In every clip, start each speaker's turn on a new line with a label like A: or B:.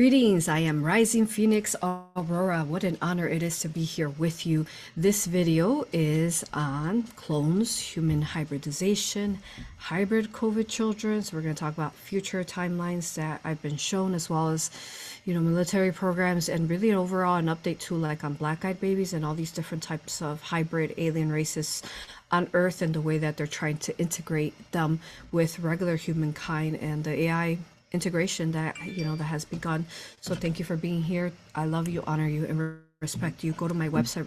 A: Greetings, I am Rising Phoenix Aurora. What an honor it is to be here with you. This video is on clones, human hybridization, hybrid COVID children. So we're going to talk about future timelines that I've been shown, as well as, military programs, and really overall an update too, like on black-eyed babies and all these different types of hybrid alien races on Earth, and the way that they're trying to integrate them with regular humankind and the AI integration that that has begun. So thank you for being here. I love you, honor you, and respect you. Go to my website,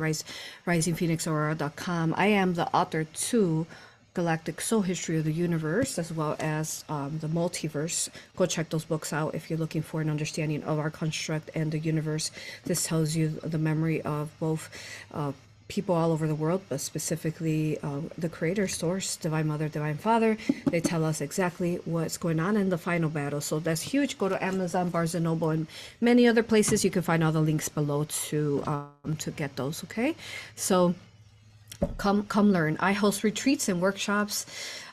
A: risingphoenixaurora.com. I am the author to Galactic History of the Universe, as well as the Multiverse. Go check those books out if you're looking for an understanding of our construct and the universe. This tells you the memory of both people all over the world, but specifically the creator, source, divine mother, divine father. They tell us exactly what's going on in the final battle. So that's huge. Go to Amazon, Barnes and Noble, and many other places. You can find all the links below to get those. Okay, so come learn. I host retreats and workshops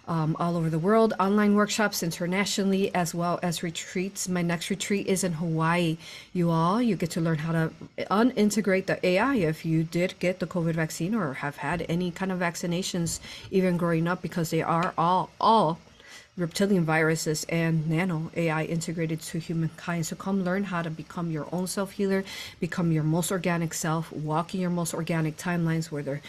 A: all over the world, online workshops internationally, as well as retreats. My next retreat is in Hawaii. You get to learn how to unintegrate the AI if you did get the COVID vaccine or have had any kind of vaccinations even growing up, because they are all reptilian viruses and nano AI integrated to humankind. So come learn how to become your own self-healer, become your most organic self, walk in your most organic timelines where they're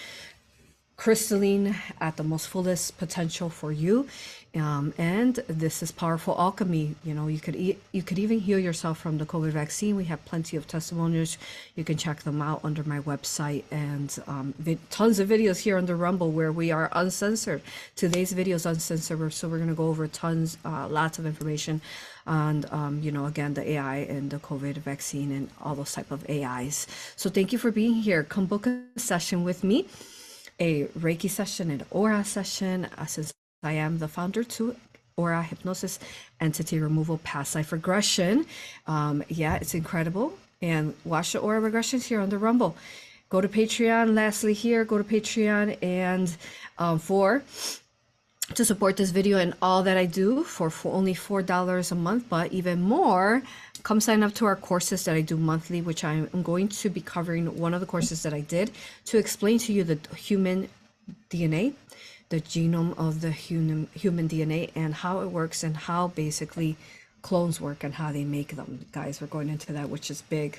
A: crystalline at the most fullest potential for you. And this is powerful alchemy. You could even heal yourself from the COVID vaccine. We have plenty of testimonials. You can check them out under my website, and tons of videos here on the Rumble where we are uncensored. Today's video is uncensored, so we're going to go over lots of information on again, the AI and the COVID vaccine and all those type of AIs. So thank you for being here. Come book a session with me, a Reiki session, an A.U.R.A session, since I am the founder to A.U.R.A Hypnosis, Entity Removal, Past Life Regression. It's incredible. And watch the A.U.R.A regressions here on the Rumble. Go to Patreon. Lastly here, go to Patreon and to support this video and all that I do for only $4 a month, but even more, come sign up to our courses that I do monthly, which I'm going to be covering one of the courses that I did to explain to you the human DNA, the genome of the human DNA, and how it works, and how basically clones work and how they make them. Guys, we're going into that, which is big.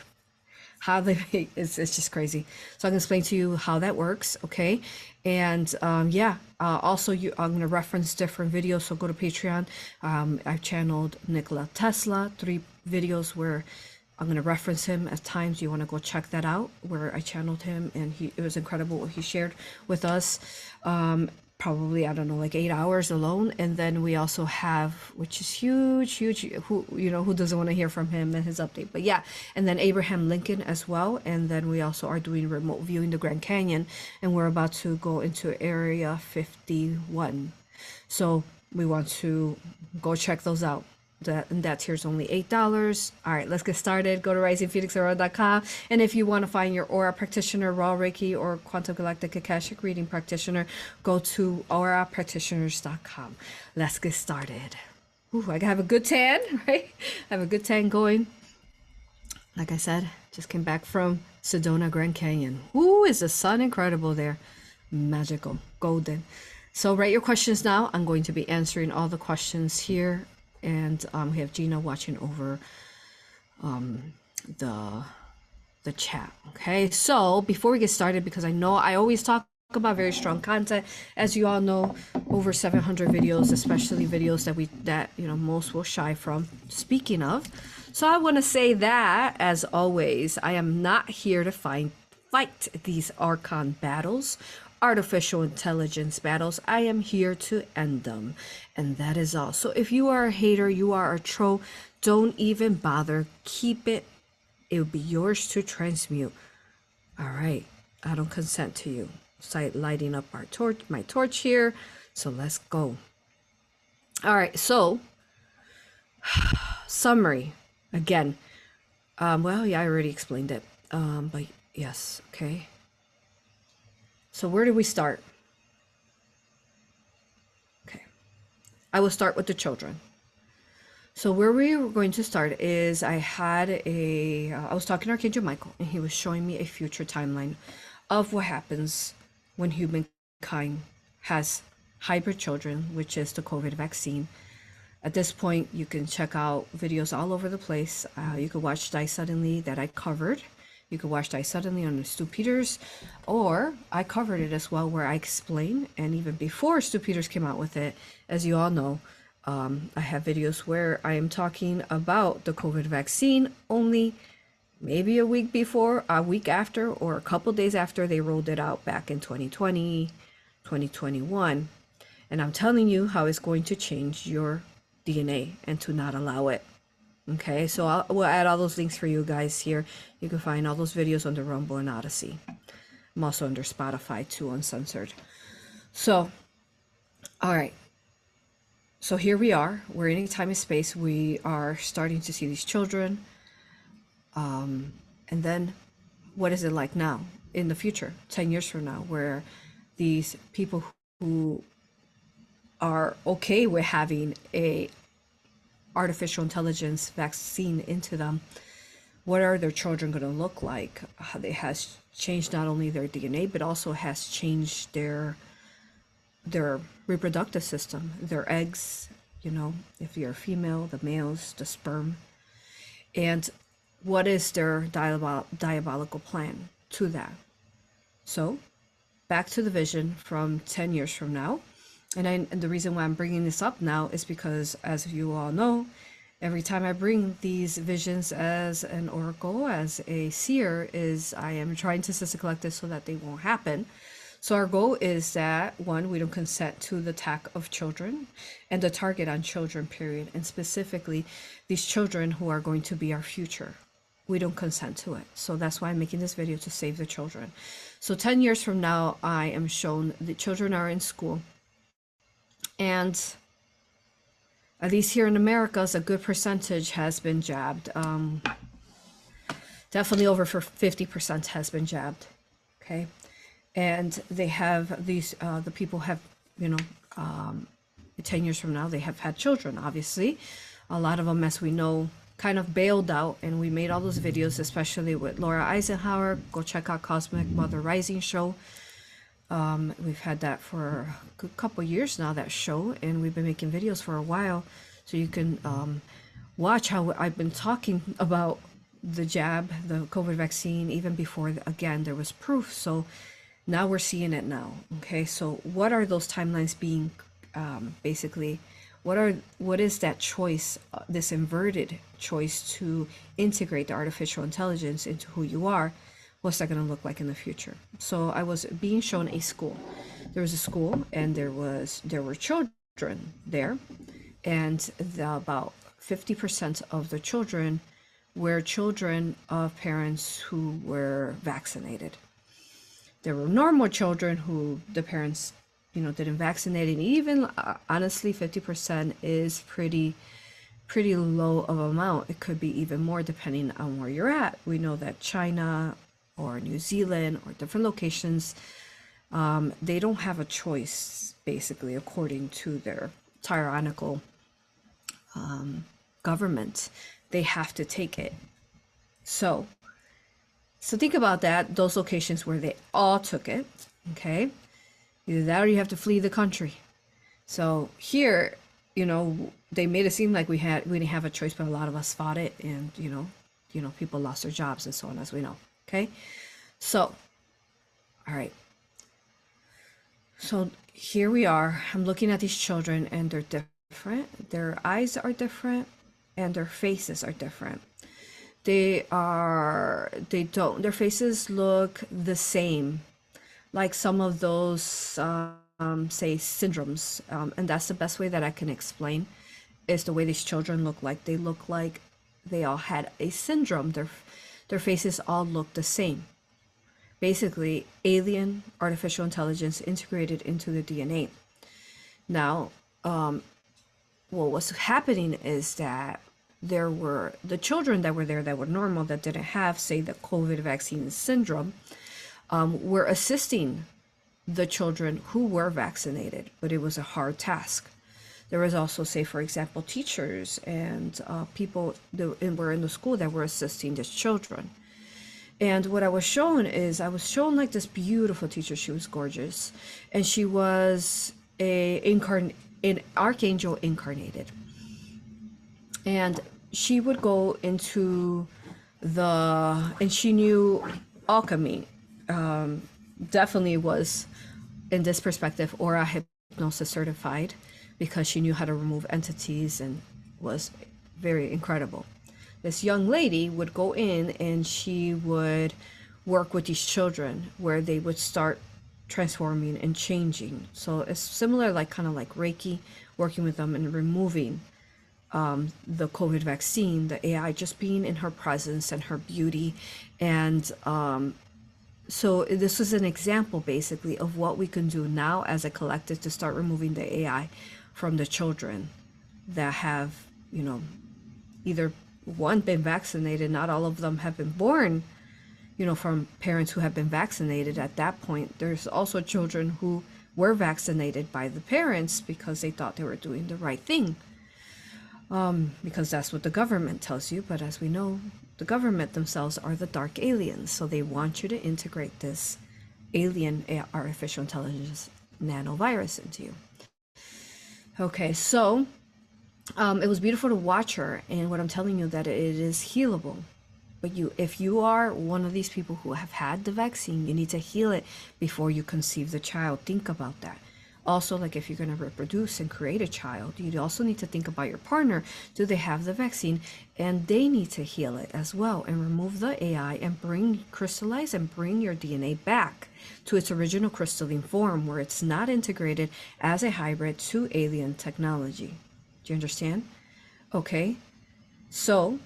A: How they make it's just crazy. So I'm gonna explain to you how that works, okay? And also I'm gonna reference different videos. So go to Patreon. I've channeled Nikola Tesla, 3 videos where I'm gonna reference him at times. You want to go check that out, where I channeled him, and it was incredible what he shared with us. Probably, I don't know, like 8 hours alone. And then we also have, which is huge, who doesn't want to hear from him and his update. But yeah, and then Abraham Lincoln as well. And then we also are doing remote viewing the Grand Canyon, and we're about to go into Area 51. So we want to go check those out. That tier's only $8. All right, let's get started. Go to risingphoenixaurora.com, and if you want to find your A.U.R.A practitioner, raw Reiki, or quantum galactic Akashic reading practitioner, go to AuroRapractitioners.com. Let's get started. Ooh, I have a good tan, right? I have a good tan going. Like I said, just came back from Sedona, Grand Canyon. Ooh, is the sun incredible there? Magical, golden. So write your questions now. I'm going to be answering all the questions here. And we have Gina watching over the chat. Okay, so before we get started, because I know I always talk about very strong content, as you all know, over 700 videos, especially videos that most will shy from speaking of. So I want to say that, as always, I am not here to fight these archon battles, artificial intelligence battles. I am here to end them, and that is all. So if you are a hater, you are a troll, don't even bother. Keep it. It will be yours to transmute. All right, I don't consent to you lighting up my torch here. So let's go. All right, so summary again. Well, yeah, I already explained it, but yes, okay. So where do we start? Okay, I will start with the children. So where we were going to start is I was talking to Archangel Michael, and he was showing me a future timeline of what happens when humankind has hybrid children, which is the COVID vaccine. At this point, you can check out videos all over the place. You could watch Die Suddenly that I covered. You could watch Die Suddenly on Stu Peters, or I covered it as well where I explain. And even before Stu Peters came out with it, as you all know, I have videos where I am talking about the COVID vaccine only maybe a week before, a week after, or a couple days after they rolled it out back in 2020, 2021. And I'm telling you how it's going to change your DNA and to not allow it. Okay, so we'll add all those links for you guys here. You can find all those videos under Rumble and Odyssey. I'm also under Spotify too, uncensored. So, all right. So here we are. We're in a time and space. We are starting to see these children. And then what is it like now in the future, 10 years from now, where these people who are okay with having a artificial intelligence vaccine into them, what are their children going to look like? It has changed not only their DNA, but also has changed their reproductive system, their eggs, you know, if you're a female, the males, the sperm. And what is their diabolical plan to that? So back to the vision from 10 years from now. And the reason why I'm bringing this up now is because, as you all know, every time I bring these visions as an oracle, as a seer, is I am trying to sister collect this so that they won't happen. So our goal is that, one, we don't consent to the attack of children and the target on children, period. And specifically, these children who are going to be our future. We don't consent to it. So that's why I'm making this video, to save the children. So 10 years from now, I am shown the children are in school. And at least here in America, a good percentage has been jabbed. Definitely over for 50% has been jabbed. Okay. And they have these, the people have, you know, 10 years from now, they have had children, obviously. A lot of them, as we know, kind of bailed out, and we made all those videos, especially with Laura Eisenhower. Go check out Cosmic Mother Rising show. We've had that for a good couple years now, that show, and we've been making videos for a while, so you can watch how I've been talking about the jab, the COVID vaccine, even before, again, there was proof. So now we're seeing it now. Okay, so what are those timelines being, basically, what is that choice, this inverted choice to integrate the artificial intelligence into who you are? What's that going to look like in the future? So I was being shown a school. There was a school, and there were children there, and about 50% of the children were children of parents who were vaccinated. There were normal children who the parents, you know, didn't vaccinate, and even honestly, 50% is pretty low of amount. It could be even more depending on where you're at. We know that China or New Zealand or different locations, they don't have a choice, basically, according to their tyrannical government. They have to take it. So think about that, those locations where they all took it, okay? Either that or you have to flee the country. So here, you know, they made it seem like we didn't have a choice, but a lot of us fought it, and you know, people lost their jobs and so on, as we know. Okay, so all right, so here we are. I'm looking at these children, and they're different. Their eyes are different, and their faces are different. Their faces look the same, like some of those say syndromes, and that's the best way that I can explain, is the way these children look like. They look like they all had a syndrome. Their faces all look the same. Basically, alien artificial intelligence integrated into the DNA. Now, well, what's happening is that there were the children that were there that were normal, that didn't have, say, the COVID vaccine syndrome, were assisting the children who were vaccinated, but it was a hard task. There was also, say, for example, teachers and people that were in the school that were assisting these children. And what I was shown is, I was shown like this beautiful teacher. She was gorgeous, and she was an archangel incarnated. And she would go into and she knew alchemy. Definitely was, in this perspective, A.U.R.A hypnosis certified, because she knew how to remove entities and was very incredible. This young lady would go in and she would work with these children where they would start transforming and changing. So it's similar, like kind of like Reiki, working with them and removing the COVID vaccine, the AI just being in her presence and her beauty. And so this was an example basically of what we can do now as a collective to start removing the AI from the children that have, either one, been vaccinated. Not all of them have been born, from parents who have been vaccinated. At that point, there's also children who were vaccinated by the parents because they thought they were doing the right thing. Because that's what the government tells you. But as we know, the government themselves are the dark aliens. So they want you to integrate this alien artificial intelligence nanovirus into you. Okay, so it was beautiful to watch her. And what I'm telling you, that it is healable. But if you are one of these people who have had the vaccine, you need to heal it before you conceive the child. Think about that. Also, like if you're going to reproduce and create a child, you also need to think about your partner. Do they have the vaccine? And they need to heal it as well and remove the AI and crystallize and bring your DNA back to its original crystalline form, where it's not integrated as a hybrid to alien technology. Do you understand? Okay. So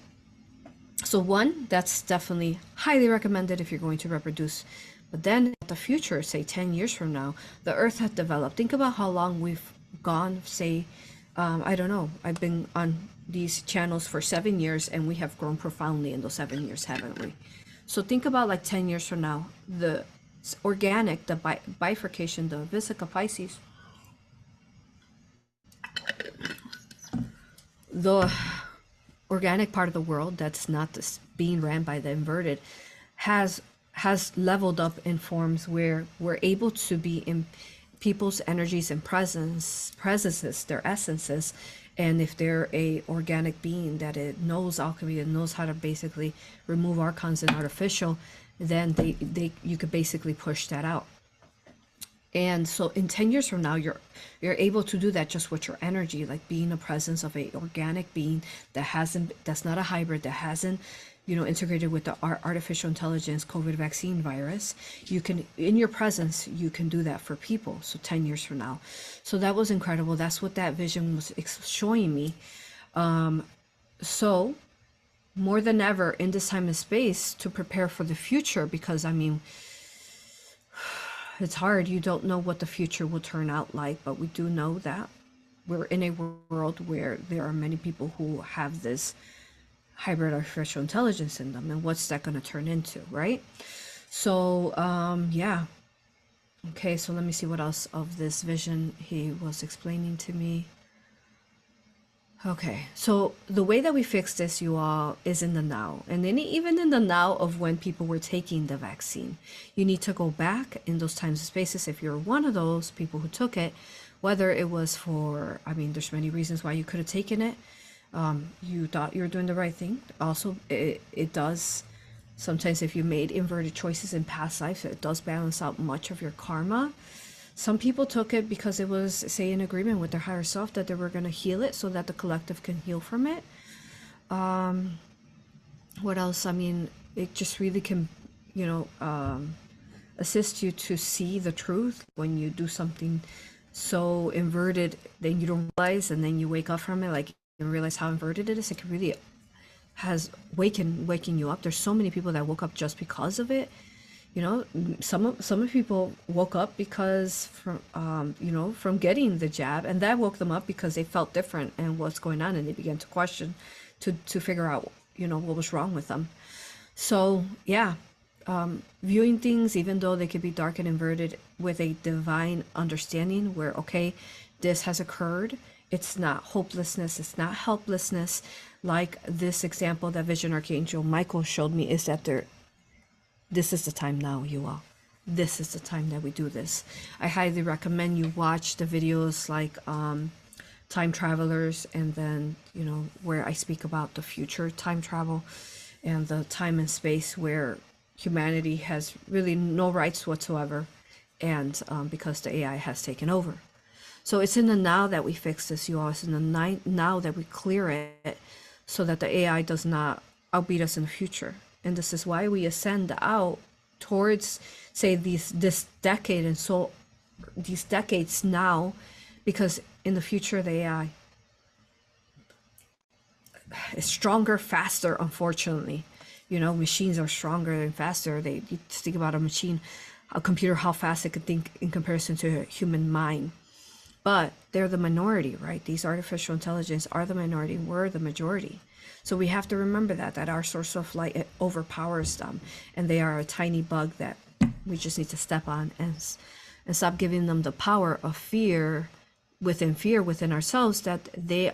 A: one, that's definitely highly recommended if you're going to reproduce. But then in the future, say 10 years from now, the Earth had developed. Think about how long we've gone, say, I don't know. I've been on these channels for 7 years, and we have grown profoundly in those 7 years, haven't we? So think about like 10 years from now, the organic, the bifurcation, the Vesica Pisces, the organic part of the world that's not being ran by the inverted has leveled up in forms where we're able to be in people's energies and presences, their essences. And if they're a organic being that it knows alchemy and knows how to basically remove archons and artificial, then you could basically push that out. And so in 10 years from now, you're able to do that just with your energy, like being a presence of a organic being that's not a hybrid, that hasn't integrated with the artificial intelligence COVID vaccine virus. You can, in your presence, you can do that for people. So 10 years from now. So that was incredible. That's what that vision was showing me. So more than ever in this time and space to prepare for the future, because it's hard. You don't know what the future will turn out like, but we do know that we're in a world where there are many people who have this hybrid artificial intelligence in them, and what's that going to turn into, right? So yeah. Okay, so let me see what else of this vision he was explaining to me. Okay, so the way that we fix this, you all, is in the now. And then even in the now of when people were taking the vaccine, you need to go back in those times and spaces. If you're one of those people who took it, whether it was for, there's many reasons why you could have taken it. You thought you were doing the right thing. Also, it does, sometimes if you made inverted choices in past life, it does balance out much of your karma. Some people took it because it was, say, in agreement with their higher self that they were going to heal it so that the collective can heal from it. What else? It just really can, assist you to see the truth when you do something so inverted, then you don't realize, and then you wake up from it, like you realize how inverted it is. It can really has waking you up. There's so many people that woke up just because of it. Some people woke up because from getting the jab, and that woke them up because they felt different and what's going on, and they began to question to figure out what was wrong with them. So yeah, viewing things, even though they could be dark and inverted, with a divine understanding where, okay, this has occurred It's not hopelessness. It's not helplessness. Like this example that Vision Archangel Michael showed me is that this is the time now, you all. This is the time that we do this. I highly recommend you watch the videos like Time Travelers, and then, you know, where I speak about the future time travel and the time and space where humanity has really no rights whatsoever, and because the AI has taken over. So it's in the now that we fix this, you all. It's in the now that we clear it so that the AI does not outbeat us in the future. And this is why we ascend out towards, say, this decade, and so these decades now, because in the future the AI is stronger, faster, unfortunately. You know, machines are stronger and faster. You think about a machine, a computer, how fast it could think in comparison to a human mind. But they're the minority, right? These artificial intelligence are the minority. We're the majority. So we have to remember that our source of light, it overpowers them, and they are a tiny bug that we just need to step on and stop giving them the power of fear within ourselves, that they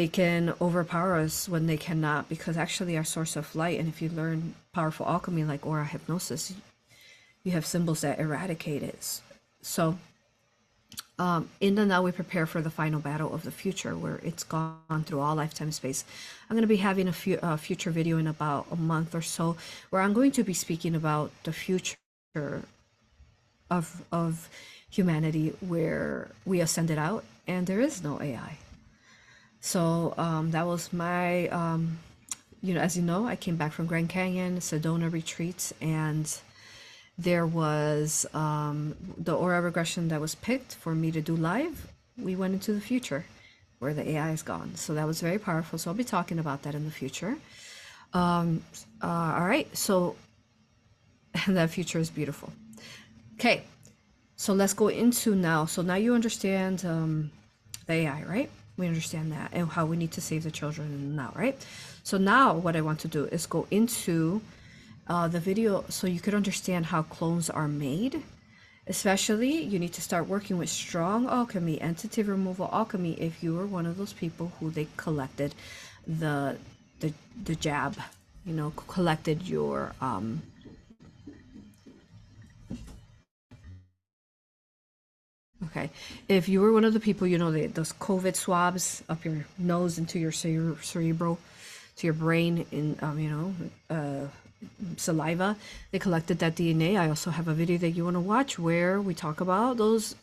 A: can overpower us when they cannot, because actually our source of light, and if you learn powerful alchemy like Aura hypnosis, you have symbols that eradicate it. So in the now we prepare for the final battle of the future, where it's gone through all lifetime space. I'm going to be having a future video in about a month or so, where I'm going to be speaking about the future of humanity, where we ascended out and there is no AI. So that was my, you know, as you know, I came back from Grand Canyon, Sedona retreats, and there was the aura regression that was picked for me to do live. We went into the future where the AI is gone. So that was very powerful. So I'll be talking about that in the future. All right. So that future is beautiful. Okay. So let's go into now. So now you understand the AI, right? We understand that, and how we need to save the children now, right? So now what I want to do is go into the video so you could understand how clones are made. Especially, you need to start working with strong alchemy, entity removal alchemy, if you were one of those people who they collected the jab, you know, collected your okay, if you were one of the people, you know, those COVID swabs up your nose into your cerebral, to your brain, in you know, saliva, they collected that DNA. I also have a video that you want to watch where we talk about those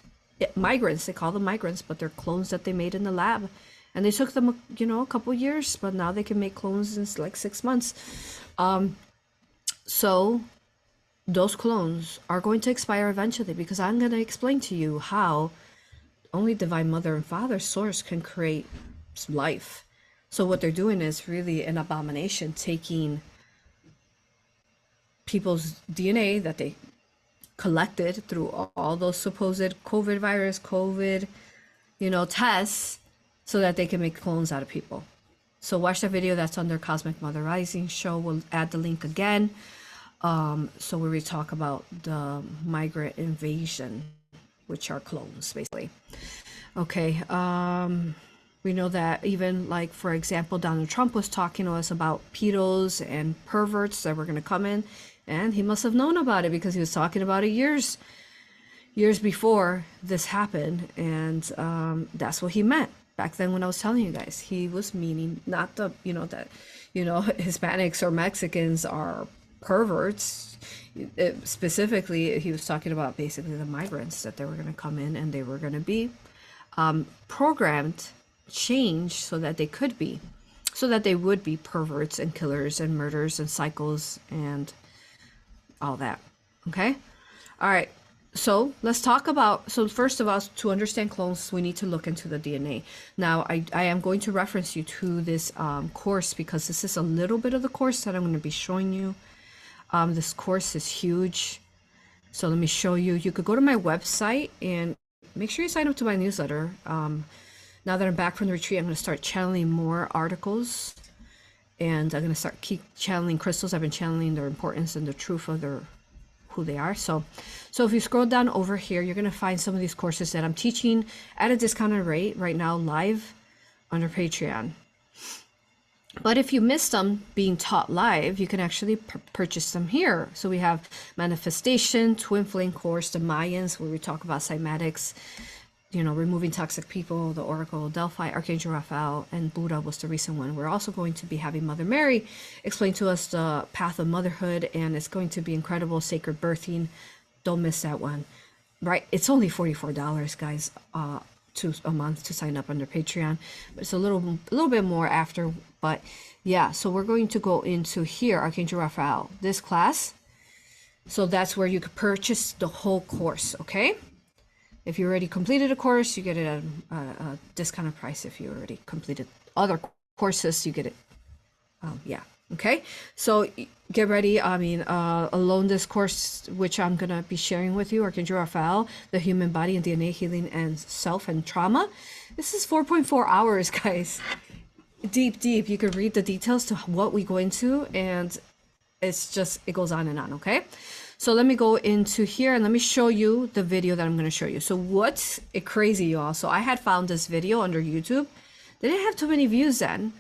A: migrants. They call them migrants, but they're clones that they made in the lab, and they took them, you know, a couple years, but now they can make clones in like 6 months. So those clones are going to expire eventually, because I'm going to explain to you how only Divine Mother and Father Source can create life. So what they're doing is really an abomination, taking people's DNA that they collected through all those supposed COVID, you know, tests, so that they can make clones out of people. So watch the video that's under Cosmic Mother Rising show. We'll add the link again. So where we talk about the migrant invasion, which are clones, basically. Okay. We know that even, like, for example, Donald Trump was talking to us about pedos and perverts that were going to come in, and he must have known about it, because he was talking about it years before this happened. And that's what he meant back then when I was telling you guys. He was meaning not the, you know, that, you know, Hispanics or Mexicans are perverts. Specifically, he was talking about basically the migrants, that they were going to come in and they were going to be programmed, changed so that they would be perverts and killers and murderers and psychos and all that. Okay. All right. So let's talk about, so first of all, to understand clones, we need to look into the DNA. Now, I am going to reference you to this course, because this is a little bit of the course that I'm going to be showing you. This course is huge. So let me show you. You could go to my website and make sure you sign up to my newsletter. Now that I'm back from the retreat, I'm going to start channeling more articles, and I'm going to keep channeling crystals. I've been channeling their importance and the truth of who they are. So if you scroll down over here, you're going to find some of these courses that I'm teaching at a discounted rate right now live under Patreon. But if you missed them being taught live, you can actually purchase them here. So we have Manifestation, Twin Flame course, the Mayans, where we talk about cymatics, you know, removing toxic people, the Oracle, Delphi, Archangel Raphael, and Buddha was the recent one. We're also going to be having Mother Mary explain to us the path of motherhood, and it's going to be incredible, sacred birthing. Don't miss that one. Right? It's only $44, guys, a month to sign up under Patreon. But it's a little bit more after. But yeah, so we're going to go into here, Archangel Raphael, this class. So that's where you could purchase the whole course, okay? If you already completed a course, you get it at a discounted price. If you already completed other courses, you get it. Yeah, okay? So get ready. I mean, alone this course, which I'm going to be sharing with you, Archangel Raphael, the human body and DNA healing and self and trauma. This is 4.4 hours, guys. Deep. You could read the details to what we go into, and it's just, it goes on and on, okay? So let me go into here and let me show you the video that I'm going to show you. So what's crazy, y'all? So I had found this video under YouTube. They didn't have too many views then,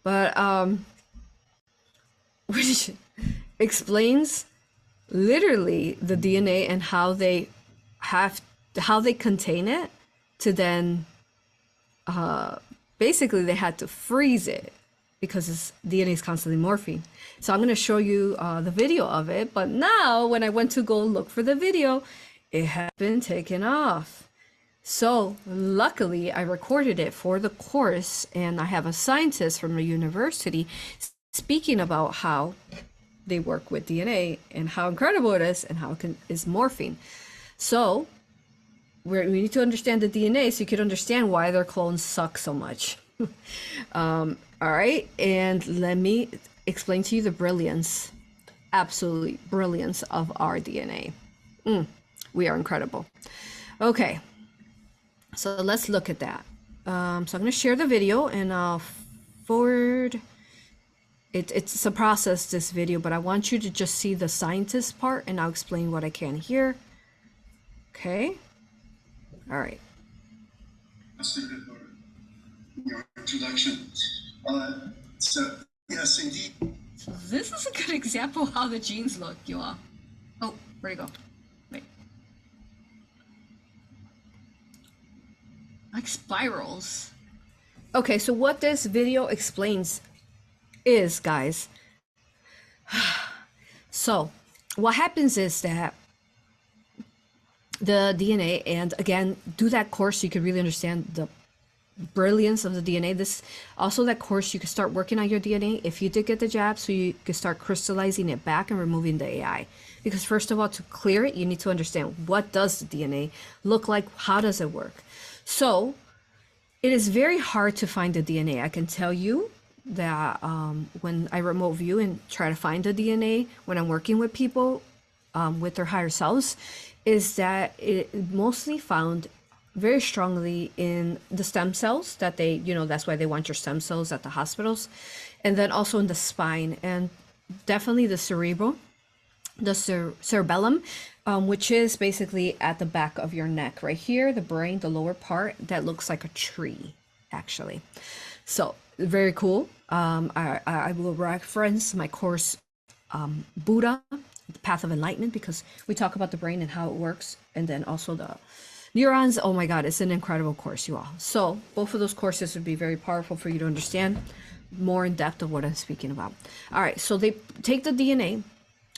A: but which explains literally the DNA and how they contain it to then basically they had to freeze it because DNA is constantly morphing. So I'm going to show you the video of it. But now when I went to go look for the video, it had been taken off. So luckily I recorded it for the course, and I have a scientist from a university speaking about how they work with DNA and how incredible it is and how it is morphing. So we need to understand the DNA so you can understand why their clones suck so much. All right, and let me explain to you the brilliance, absolute brilliance of our DNA. We are incredible. Okay, so let's look at that. So I'm going to share the video and I'll forward. It's a process, this video, but I want you to just see the scientist part and I'll explain what I can here. Okay. All right.
B: Your introduction. So yes, indeed.
A: So this is a good example of how the genes look, you all. Oh, where'd it go? Wait. Like spirals. Okay, so what this video explains is, guys, so what happens is that the DNA, and again, do that course so you can really understand the brilliance of the DNA. This also, that course, you can start working on your DNA if you did get the jab, so you can start crystallizing it back and removing the AI. Because first of all, to clear it, you need to understand what does the DNA look like, how does it work. So it is very hard to find the DNA. I can tell you that when I remote view and try to find the DNA when I'm working with people with their higher selves, is that it mostly found very strongly in the stem cells that they, you know, that's why they want your stem cells at the hospitals, and then also in the spine, and definitely the cerebral, the cerebellum, which is basically at the back of your neck right here, the brain, the lower part that looks like a tree, actually. So very cool. I will reference my course, Buddha, the Path of Enlightenment, because we talk about the brain and how it works, and then also the neurons. Oh my God, it's an incredible course, you all. So both of those courses would be very powerful for you to understand more in depth of what I'm speaking about. All right, so they take the DNA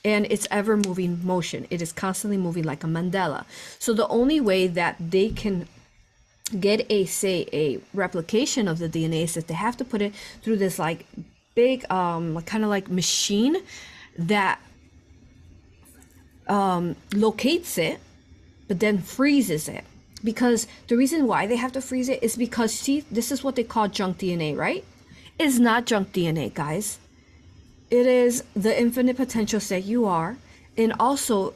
A: and it's ever moving motion. It is constantly moving like a mandala. So the only way that they can get a replication of the DNA is that they have to put it through this like big kind of like machine that locates it but then freezes it. Because the reason why they have to freeze it is because, see, this is what they call junk DNA, right? It's not junk DNA, guys. It is the infinite potential that you are, and also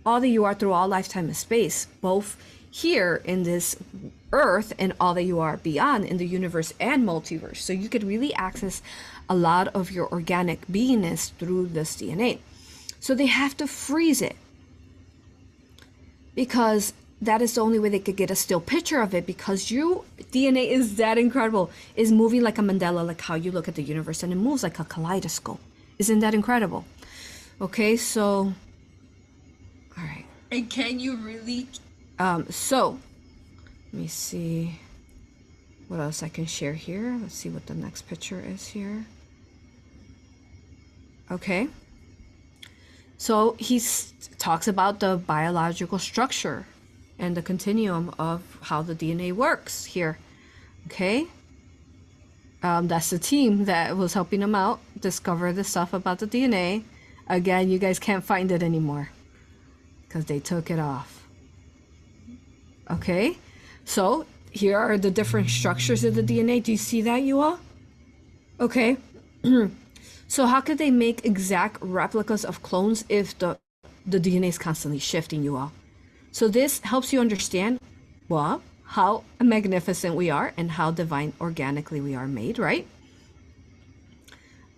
A: all that you are through all lifetime of space, both here in this earth and all that you are beyond in the universe and multiverse. So you could really access a lot of your organic beingness through this DNA. So they have to freeze it, because that is the only way they could get a still picture of it, because your DNA is that incredible. It's moving like a mandala, like how you look at the universe, and it moves like a kaleidoscope. Isn't that incredible? Okay, so, all right.
C: And can you really?
A: So, let me see what else I can share here. Let's see what the next picture is here. Okay. So he talks about the biological structure and the continuum of how the DNA works here. Okay. That's the team that was helping him out discover the stuff about the DNA. Again, you guys can't find it anymore because they took it off. Okay. So here are the different structures of the DNA. Do you see that, you all? Okay. So how could they make exact replicas of clones if the DNA is constantly shifting, you all? So this helps you understand, well, how magnificent we are and how divine organically we are made, right?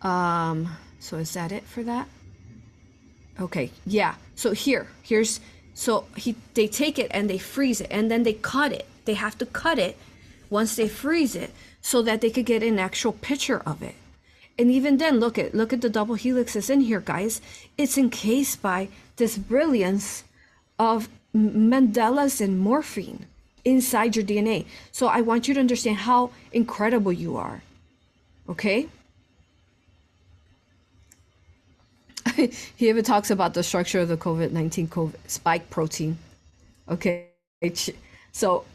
A: So is that it for that? Okay, yeah. So they take it and they freeze it, and then they cut it. They have to cut it once they freeze it so that they could get an actual picture of it. And even then, look at the double helixes in here, guys. It's encased by this brilliance of mandalas and morphine inside your DNA. So I want you to understand how incredible you are. Okay? He even talks about the structure of the COVID-19 spike protein. Okay? So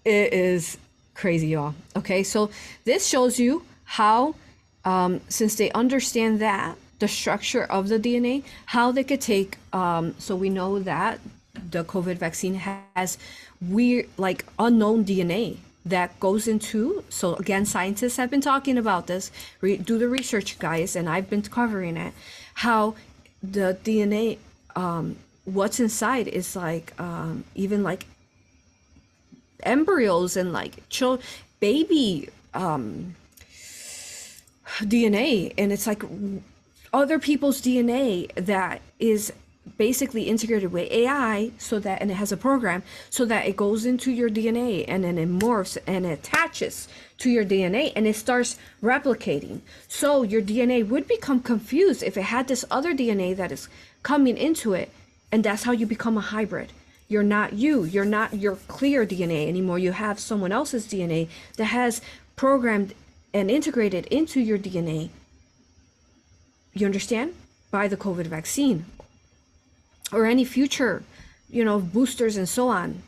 A: it is crazy, y'all. Okay? So this shows you how since they understand that, the structure of the DNA, how they could take, so we know that the COVID vaccine has weird, like unknown DNA that goes into, so again, scientists have been talking about this, do the research, guys, and I've been covering it, how the DNA, what's inside is like, even like embryos and like baby, DNA, and it's like other people's DNA that is basically integrated with AI, so that, and it has a program so that it goes into your DNA and then it morphs and it attaches to your DNA and it starts replicating. So your DNA would become confused if it had this other DNA that is coming into it, and that's how you become a hybrid. You're not you're not your clear DNA anymore. You have someone else's DNA that has programmed and integrated into your DNA, you understand, by the COVID vaccine or any future, boosters and so on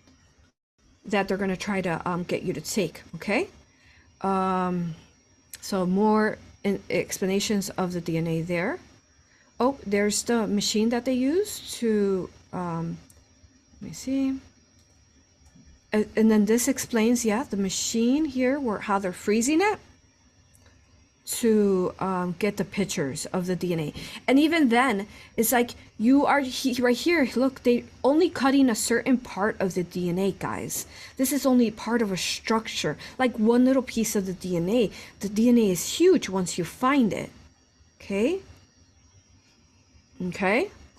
A: that they're going to try to get you to take. Okay. So more explanations of the DNA there. Oh, there's the machine that they use to, let me see. And then this explains, the machine here, how they're freezing it to get the pictures of the DNA. And even then, it's like right here, look, they only cutting a certain part of the DNA, guys. This is only part of a structure, like one little piece of the DNA. The DNA is huge once you find it. Okay?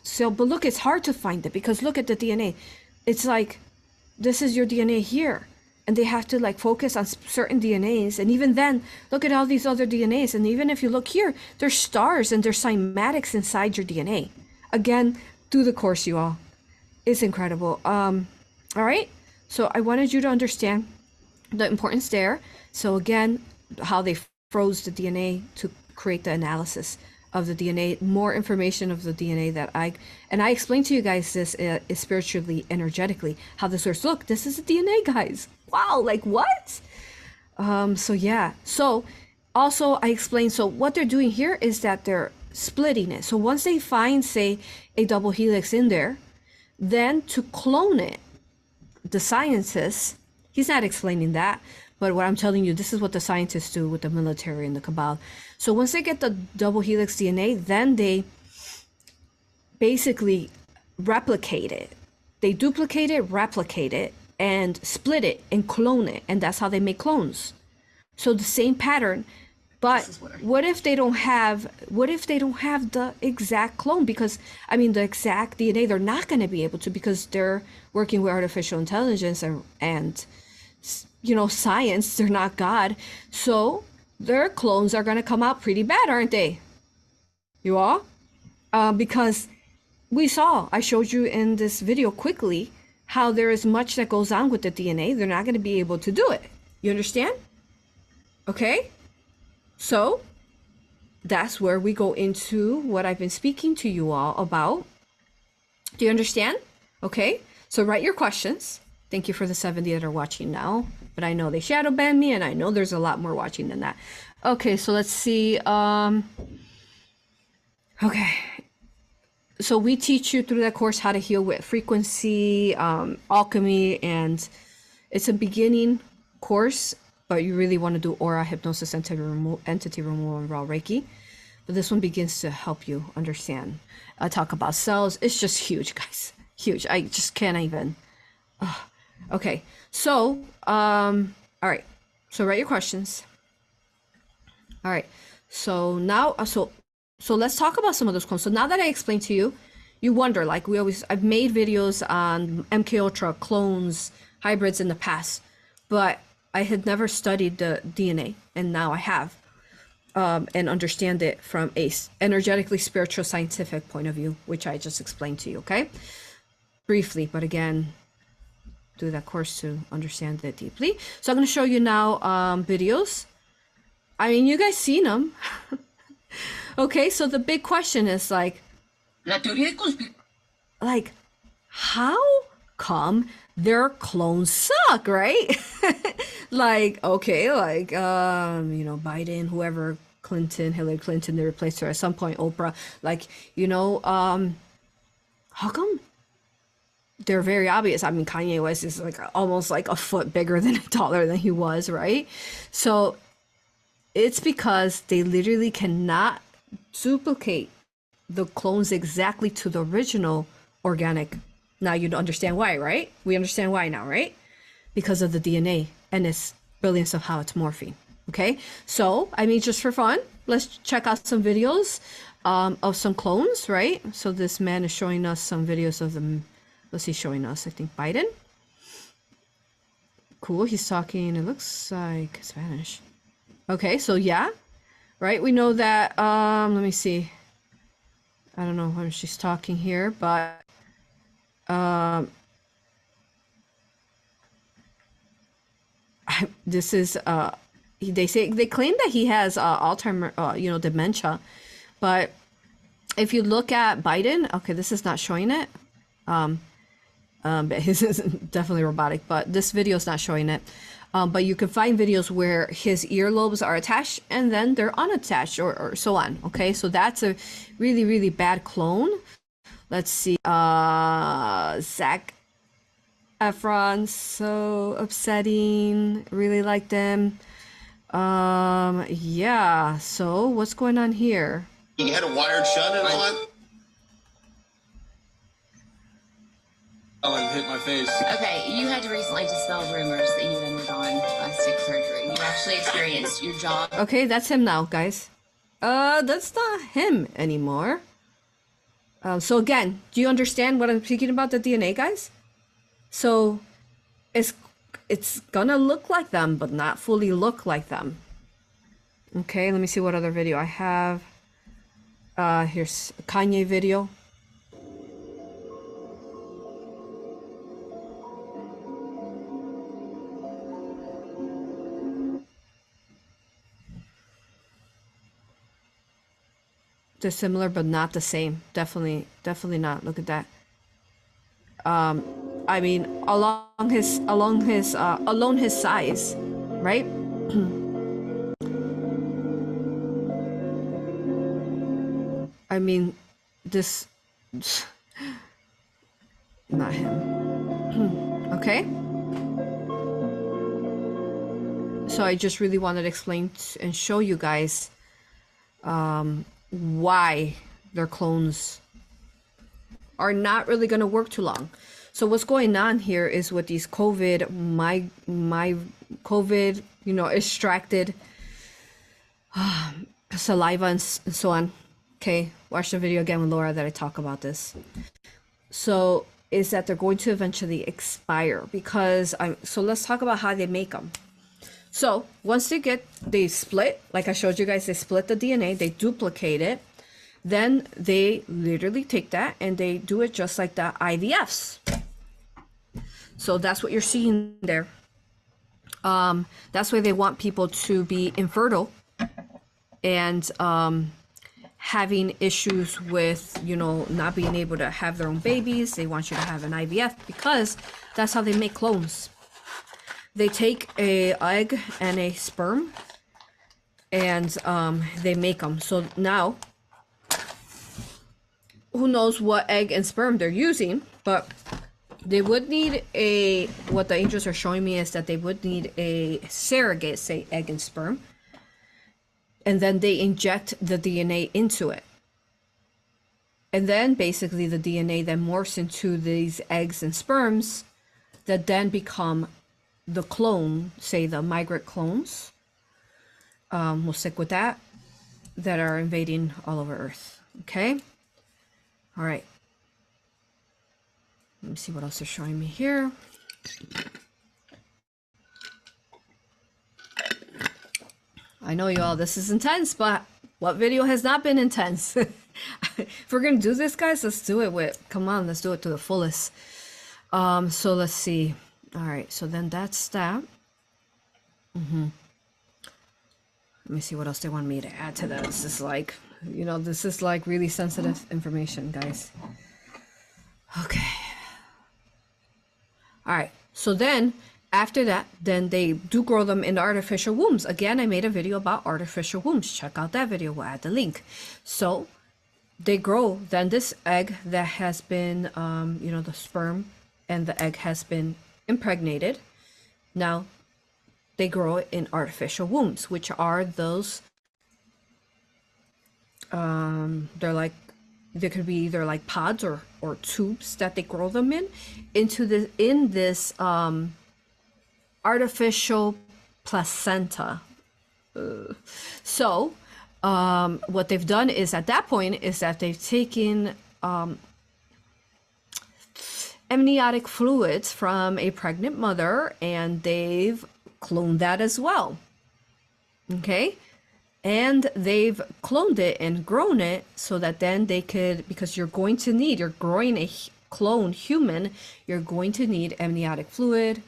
A: So, but look, it's hard to find it because look at the DNA. It's like, this is your DNA here. And they have to like focus on certain DNAs. And even then, look at all these other DNAs. And even if you look here, there's stars and there's cymatics inside your DNA. Again, do the course, you all. It's incredible. All right. So I wanted you to understand the importance there. So again, how they froze the DNA to create the analysis of the DNA, more information of the DNA that I explained to you guys this is spiritually, energetically, how this works. Look, this is the DNA, guys. Wow, like what? So yeah. So also I explained, so what they're doing here is that they're splitting it. So once they find, say, a double helix in there, then to clone it, the scientists, he's not explaining that, but what I'm telling you, this is what the scientists do with the military and the cabal. So once they get the double helix DNA, then they basically replicate it. They duplicate it, replicate it, and split it and clone it. And that's how they make clones. So the same pattern But
C: This is
A: what if they don't have the exact clone? Because I mean the exact DNA, they're not going to be able to, because they're working with artificial intelligence and science. They're not God. So their clones are going to come out pretty bad, aren't they? You all? Because I showed you in this video quickly how there is much that goes on with the DNA. They're not going to be able to do it. You understand? Okay? So that's where we go into what I've been speaking to you all about. Do you understand? Okay? So write your questions. Thank you for the 70 that are watching now. But I know they shadow banned me, and I know there's a lot more watching than that. Okay, so let's see. Okay. So we teach you through that course how to heal with frequency, alchemy, and it's a beginning course, but you really want to do aura, hypnosis, entity removal, and raw Reiki. But this one begins to help you understand. I talk about cells. It's just huge, guys. Huge. I just can't even. Okay. So, all right. So write your questions. All right. So now, so let's talk about some of those clones. So now that I explained to you, you wonder, like I've made videos on MK Ultra, clones, hybrids in the past, but I had never studied the DNA, and now I have, and understand it from a energetically spiritual scientific point of view, which I just explained to you, okay? Briefly, but again, do that course to understand it deeply. So I'm going to show you now videos. I mean, you guys seen them. Okay, so the big question is like, how come their clones suck, right? Like, okay, like, Biden, whoever, Clinton, Hillary Clinton, they replaced her at some point, Oprah, like, how come? They're very obvious. I mean, Kanye West is like almost like a foot bigger than taller than he was, right? So it's because they literally cannot duplicate the clones exactly to the original organic. Now you understand why, right? We understand why now, right? Because of the DNA and its brilliance of how it's morphing. Okay, so I mean, just for fun, let's check out some videos of some clones, right? So this man is showing us some videos of them. What's he showing us? I think Biden. Cool, he's talking, it looks like Spanish. Okay, so yeah, right? We know that, let me see. I don't know when she's talking here, but this is they claim that he has Alzheimer, dementia, but if you look at Biden, okay, this is not showing it. But his is definitely robotic, but this video is not showing it. But you can find videos where his earlobes are attached and then they're unattached, or so on. Okay, so that's a really, really bad clone. Let's see. Zac Efron, so upsetting. Really like them. Yeah. So what's going on here?
D: He had a wired shut and all that. Oh, and hit my face.
C: Okay, you had to recently dispel rumors that you undergone plastic surgery. You actually experienced your jaw.
A: Okay, that's him now, guys. That's not him anymore. So again, do you understand what I'm speaking about, the DNA, guys? So it's gonna look like them, but not fully look like them. Okay, let me see what other video I have. Here's a Kanye video. They're similar, but not the same. Definitely not. Look at that. I mean, along his size, right? I mean, this, not him. Okay. So I just really wanted to explain and show you guys, why their clones are not really going to work too long. So what's going on here is with these COVID, my COVID, extracted saliva and so on. Okay, watch the video again with Laura that I talk about this. So is that they're going to eventually expire because so let's talk about how they make them. So once they split, like I showed you guys, they split the DNA, they duplicate it, then they literally take that and they do it just like the IVFs. So that's what you're seeing there. That's why they want people to be infertile and having issues with, you know, not being able to have their own babies. They want you to have an IVF because that's how they make clones. They take a egg and a sperm and they make them. So now, who knows what egg and sperm they're using, but they would need what the angels are showing me is that they would need a surrogate, say egg and sperm, and then they inject the DNA into it. And then basically the DNA then morphs into these eggs and sperms that then become the clone, say the migrant clones. We'll stick with that are invading all over Earth. Okay? All right. Let me see what else they're showing me here. I know you all, this is intense, but what video has not been intense? If we're gonna do this, guys, let's do it with, come on, let's do it to the fullest. So let's see. All right, so then that's that. Let me see what else they want me to add to that. This is like, you know, this is like really sensitive information, guys. Okay. All right, so then after that, then they do grow them in artificial wombs. Again, I made a video about artificial wombs. Check out that video, we'll add the link. So they grow then this egg that has been, you know, the sperm and the egg has been impregnated. Now they grow it in artificial wombs, which are those, they're like, they could be either like pods or tubes that they grow them in this artificial placenta. So what they've done is at that point is that they've taken amniotic fluids from a pregnant mother and they've cloned that as well. Okay, and they've cloned it and grown it so that then they could, because you're growing a clone human, you're going to need amniotic fluid,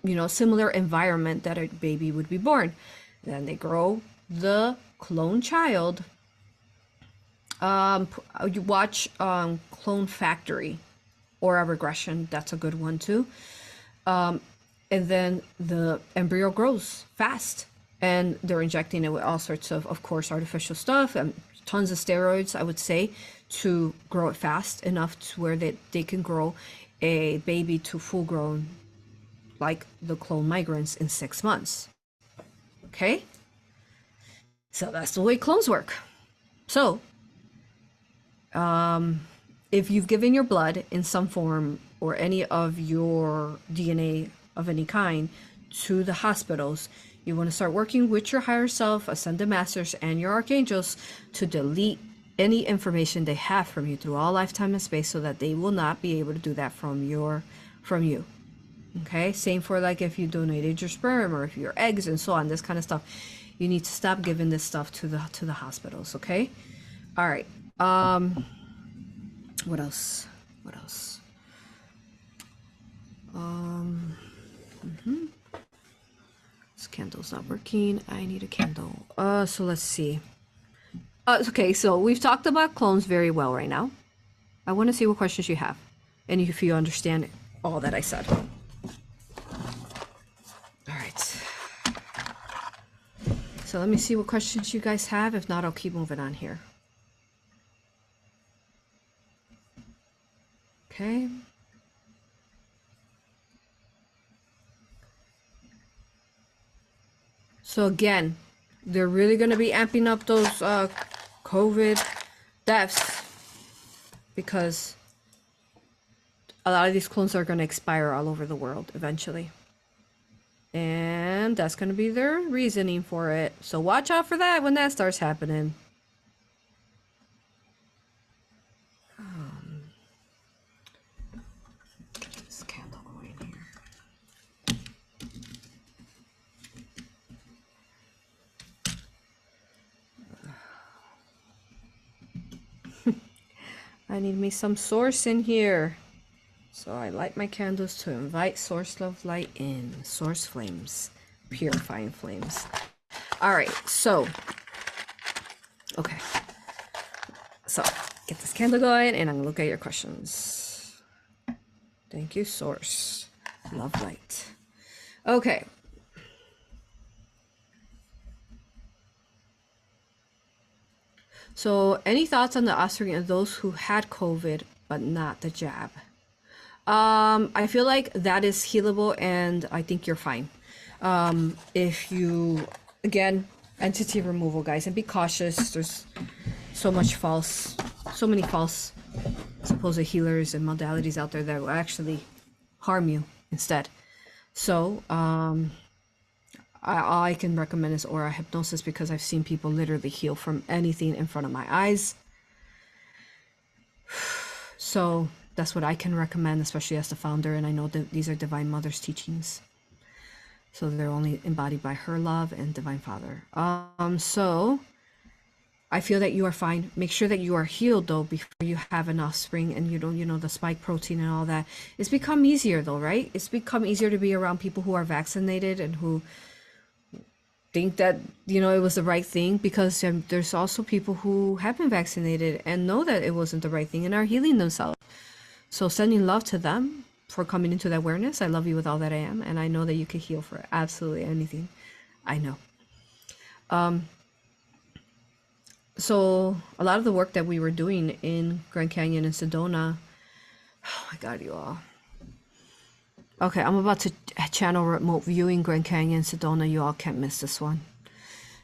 A: you know, similar environment that a baby would be born. Then they grow the clone child. You watch Clone Factory or A Regression, that's a good one too. And then the embryo grows fast and they're injecting it with all sorts of course, artificial stuff and tons of steroids, I would say, to grow it fast enough to where they can grow a baby to full grown, like the clone migrants, in 6 months. Okay? So that's the way clones work. So, if you've given your blood in some form or any of your DNA of any kind to the hospitals, you want to start working with your higher self, ascended masters, and your archangels to delete any information they have from you through all lifetime and space so that they will not be able to do that from you. Okay, same for like if you donated your sperm or if your eggs and so on, this kind of stuff. You need to stop giving this stuff to the hospitals. Okay, all right. What else? This candle's not working. I need a candle. So let's see. Okay, so we've talked about clones very well right now. I want to see what questions you have and if you understand all that I said. All right. So let me see what questions you guys have. If not, I'll keep moving on here. Okay. So again, they're really going to be amping up those COVID deaths because a lot of these clones are going to expire all over the world eventually. And that's going to be their reasoning for it. So watch out for that when that starts happening. Get this candle going here. I need me some source in here. So I light my candles to invite source love light in. Source flames. Purifying flames. Alright, so. Okay. So, get this candle going and I'm going to look at your questions. Thank you, source. Love light. Okay. So, any thoughts on the offspring of those who had COVID but not the jab? I feel like that is healable and I think you're fine. If you, again, entity removal, guys, and be cautious. There's so many false supposed healers and modalities out there that will actually harm you instead. So, all I can recommend is Aura Hypnosis because I've seen people literally heal from anything in front of my eyes. So that's what I can recommend, especially as the founder, and I know that these are Divine Mother's teachings. So they're only embodied by her love and Divine Father. So I feel that you are fine. Make sure that you are healed though before you have an offspring and you don't, you know, the spike protein and all that. It's become easier though, right? It's become easier to be around people who are vaccinated and who think that, you know, it was the right thing, because there's also people who have been vaccinated and know that it wasn't the right thing and are healing themselves. So sending love to them for coming into that awareness. I love you with all that I am, and I know that you can heal for absolutely anything. I know. So a lot of the work that we were doing in Grand Canyon and Sedona, oh my God, you all. Okay, I'm about to channel remote viewing Grand Canyon, Sedona. You all can't miss this one.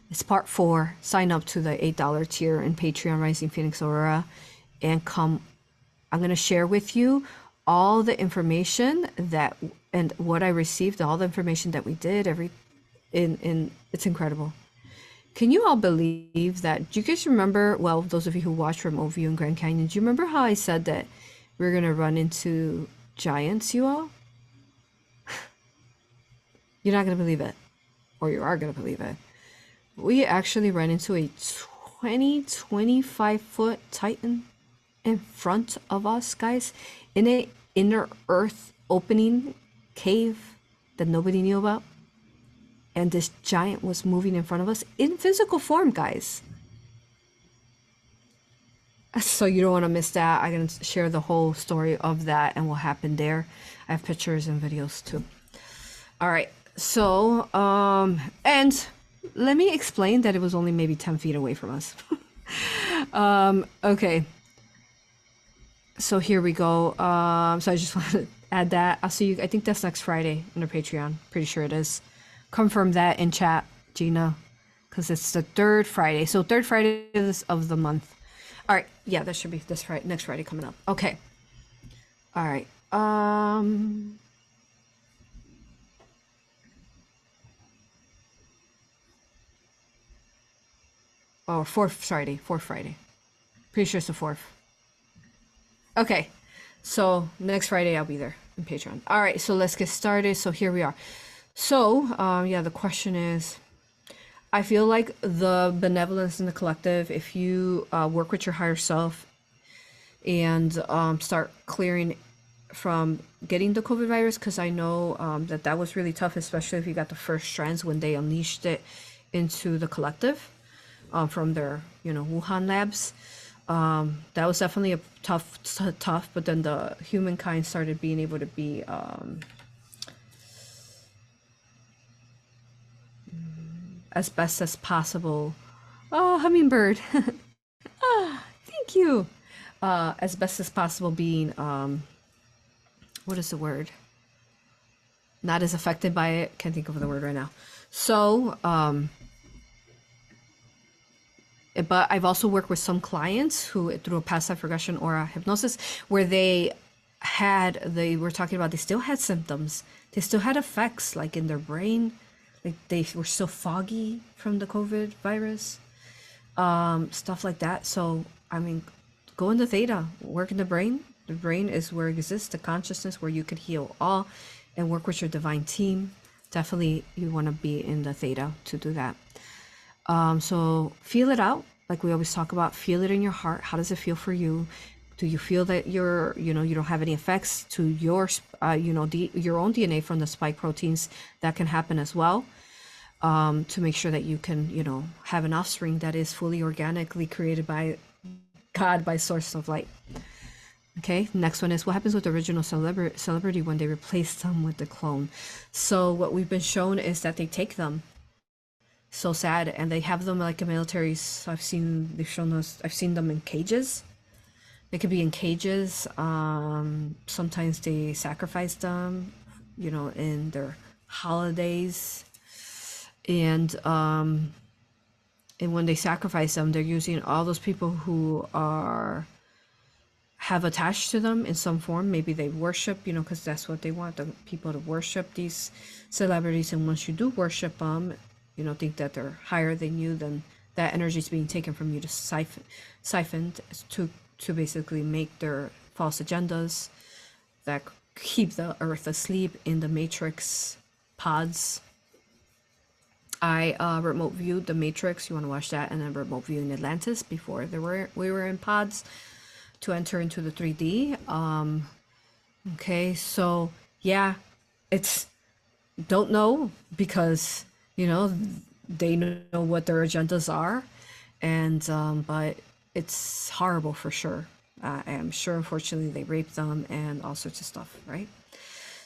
A: It's part 4. Sign up to the $8 tier in Patreon, Rising Phoenix AuroRa, and come. I'm going to share with you all the information that and what I received, all the information that we did. It's incredible. Can you all believe that? Do you guys remember? Well, those of you who watched remote view in Grand Canyon, do you remember how I said that we're going to run into giants, you all? You're not going to believe it, or you are going to believe it. We actually ran into a 25 foot Titan in front of us, guys, in a inner earth opening cave that nobody knew about. And this giant was moving in front of us in physical form, guys. So you don't want to miss that. I'm going to share the whole story of that and what happened there. I have pictures and videos too. All right. So, and let me explain that it was only maybe 10 feet away from us. Okay. So here we go. So I just want to add that. I'll see you. I think that's next Friday on our Patreon. Pretty sure it is. Confirm that in chat, Gina, because it's the 3rd Friday. So 3rd Friday of the month. All right. Yeah, that should be this Friday, next Friday coming up. Okay. All right. Oh, 4th Friday. Pretty sure it's the 4th. Okay, so next Friday I'll be there in Patreon. All right, so let's get started. So here we are. So, yeah, the question is, I feel like the benevolence in the collective, if you work with your higher self and start clearing from getting the COVID virus, because I know that was really tough, especially if you got the first strands when they unleashed it into the collective from their, you know, Wuhan labs. That was definitely a tough, but then the humankind started being able to be as best as possible. Oh, hummingbird. Thank you. As best as possible being, what is the word? Not as affected by it. Can't think of the word right now. So, but I've also worked with some clients who, through a past life regression or a hypnosis, where they were talking about they still had symptoms. They they still had effects like in their brain, like they were still foggy from the COVID virus, stuff like that. So I mean, go into theta, work in the brain. The brain is where it exists, the consciousness where you could heal all, and work with your divine team. Definitely you want to be in the theta to do that. So feel it out, like we always talk about. Feel it in your heart. How does it feel for you? Do you feel that you're, you don't have any effects to your, your own DNA from the spike proteins? That can happen as well. To make sure that you can, have an offspring that is fully organically created by God, by source of light. Okay, next one is what happens with the original celebrity when they replace them with the clone. So what we've been shown is that they take them. So sad, and they have them like in militaries. I've seen them in cages. They could be in cages. Sometimes they sacrifice them, in their holidays, and when they sacrifice them, they're using all those people who have attached to them in some form. Maybe they worship, because that's what they want, the people to worship these celebrities. And once you do worship them, think that they're higher than you, then that energy is being taken from you to siphoned to basically make their false agendas that keep the earth asleep in the matrix pods. I remote viewed the Matrix. You want to watch that, and then remote viewing Atlantis before we were in pods to enter into the 3D. Okay, so yeah, it's don't know, because they know what their agendas are, and but it's horrible for sure. I'm sure, unfortunately, they rape them and all sorts of stuff, right?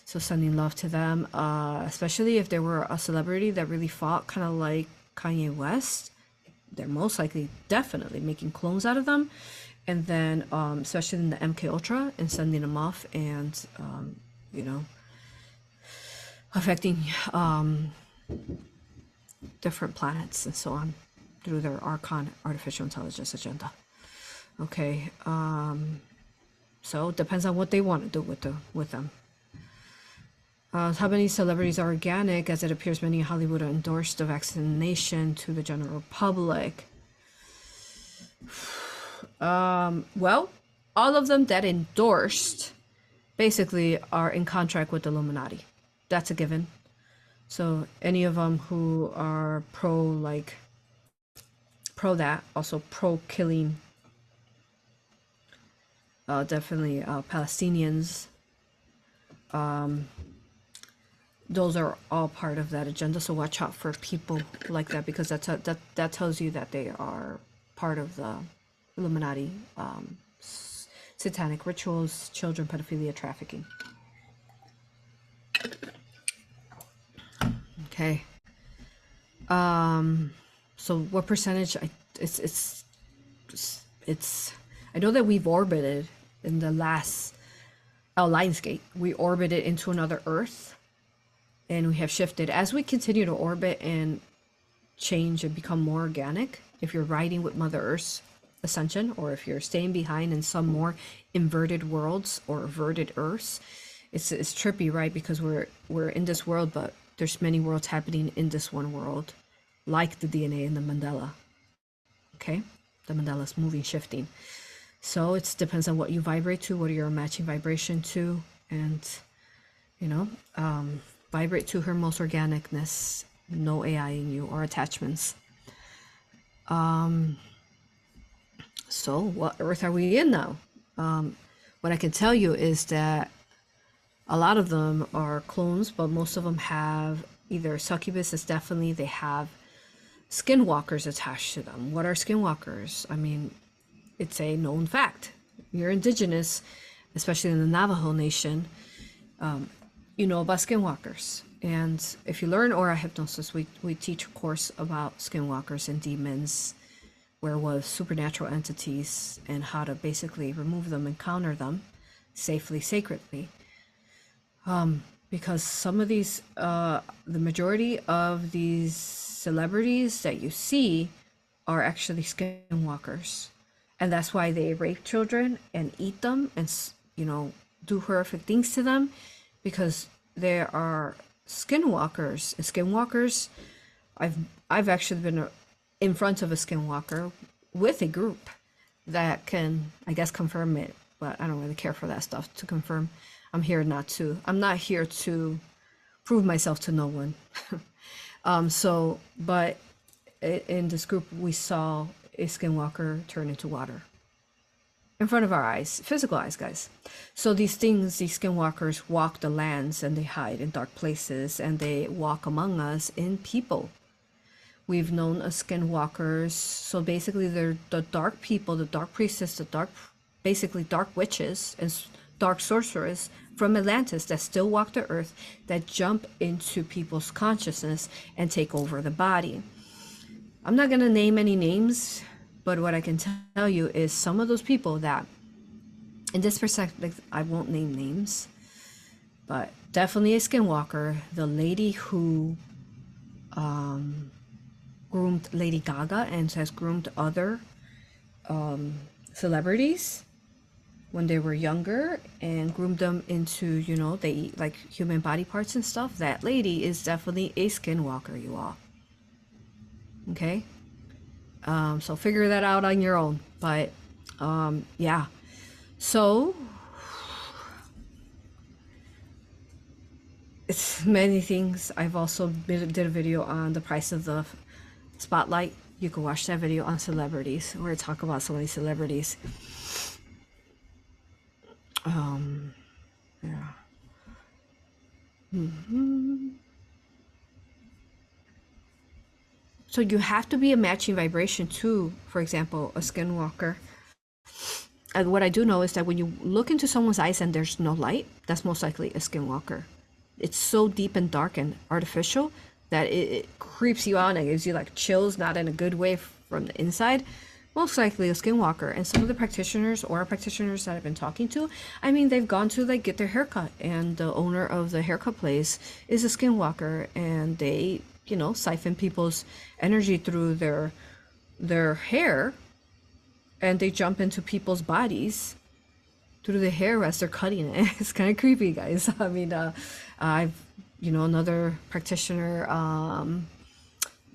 A: So sending love to them, especially if they were a celebrity that really fought, kind of like Kanye West. They're most likely definitely making clones out of them, and then especially in the MK Ultra, and sending them off, and affecting different planets and so on through their Archon artificial intelligence agenda. Okay, so it depends on what they want to do with them. How many celebrities are organic? As it appears, many in Hollywood endorsed the vaccination to the general public. Well, all of them that endorsed basically are in contract with the Illuminati. That's a given. So any of them who are pro that, also pro killing, definitely Palestinians. Those are all part of that agenda. So watch out for people like that, because that tells you that they are part of the Illuminati, satanic rituals, children pedophilia, trafficking. Okay. So what percentage? It's. I know that we've orbited in the last Lionsgate. We orbited into another Earth. And we have shifted as we continue to orbit and change and become more organic. If you're riding with Mother Earth's ascension, or if you're staying behind in some more inverted worlds or inverted Earths, it's trippy, right? Because we're in this world, but there's many worlds happening in this one world, like the DNA in the Mandela. Okay, the Mandela's moving, shifting. So it depends on what you vibrate to, what you're matching vibration to, and vibrate to her most organicness, no AI in you or attachments. So what Earth are we in now? What I can tell you is that a lot of them are clones, but most of them have either succubus, is definitely, they have skinwalkers attached to them. What are skinwalkers? I mean, it's a known fact. You're indigenous, especially in the Navajo Nation, you know about skinwalkers. And if you learn Aura Hypnosis, we teach a course about skinwalkers and demons, werewolves, supernatural entities, and how to basically remove them and counter them safely, sacredly. Because some of these, the majority of these celebrities that you see are actually skinwalkers. And that's why they rape children and eat them and, do horrific things to them, because there are skinwalkers. And skinwalkers, I've actually been in front of a skinwalker with a group that can, I guess, confirm it, but I don't really care for that stuff to confirm. I'm not here to prove myself to no one. But in this group, we saw a skinwalker turn into water in front of our eyes, physical eyes, guys. So these skinwalkers walk the lands and they hide in dark places and they walk among us in people. We've known as skinwalkers. So basically they're the dark people, the dark priestess, basically dark witches and dark sorcerers from Atlantis that still walk the earth, that jump into people's consciousness and take over the body. I'm not going to name any names, but what I can tell you is some of those people that, in this perspective, I won't name names, but definitely a skinwalker. The lady who groomed Lady Gaga and has groomed other celebrities when they were younger and groomed them into, you know, they eat like human body parts and stuff. That lady is definitely a skinwalker, you all. Okay? So figure that out on your own. But yeah. So it's many things. I've also did a video on the price of the spotlight. You can watch that video on celebrities where I talk about so many celebrities. Yeah. So you have to be a matching vibration to, for example, a skinwalker. And what I do know is that when you look into someone's eyes and there's no light, that's most likely a skinwalker. It's so deep and dark and artificial that it creeps you out and gives you like chills, not in a good way from the inside. Most likely a skinwalker. And some of the practitioners or practitioners that I've been talking to, I mean, they've gone to like get their haircut, and the owner of the haircut place is a skinwalker, and they, you know, siphon people's energy through their hair, and they jump into people's bodies through the hair as they're cutting it. It's kind of creepy, guys. I mean, I've, you know, another practitioner,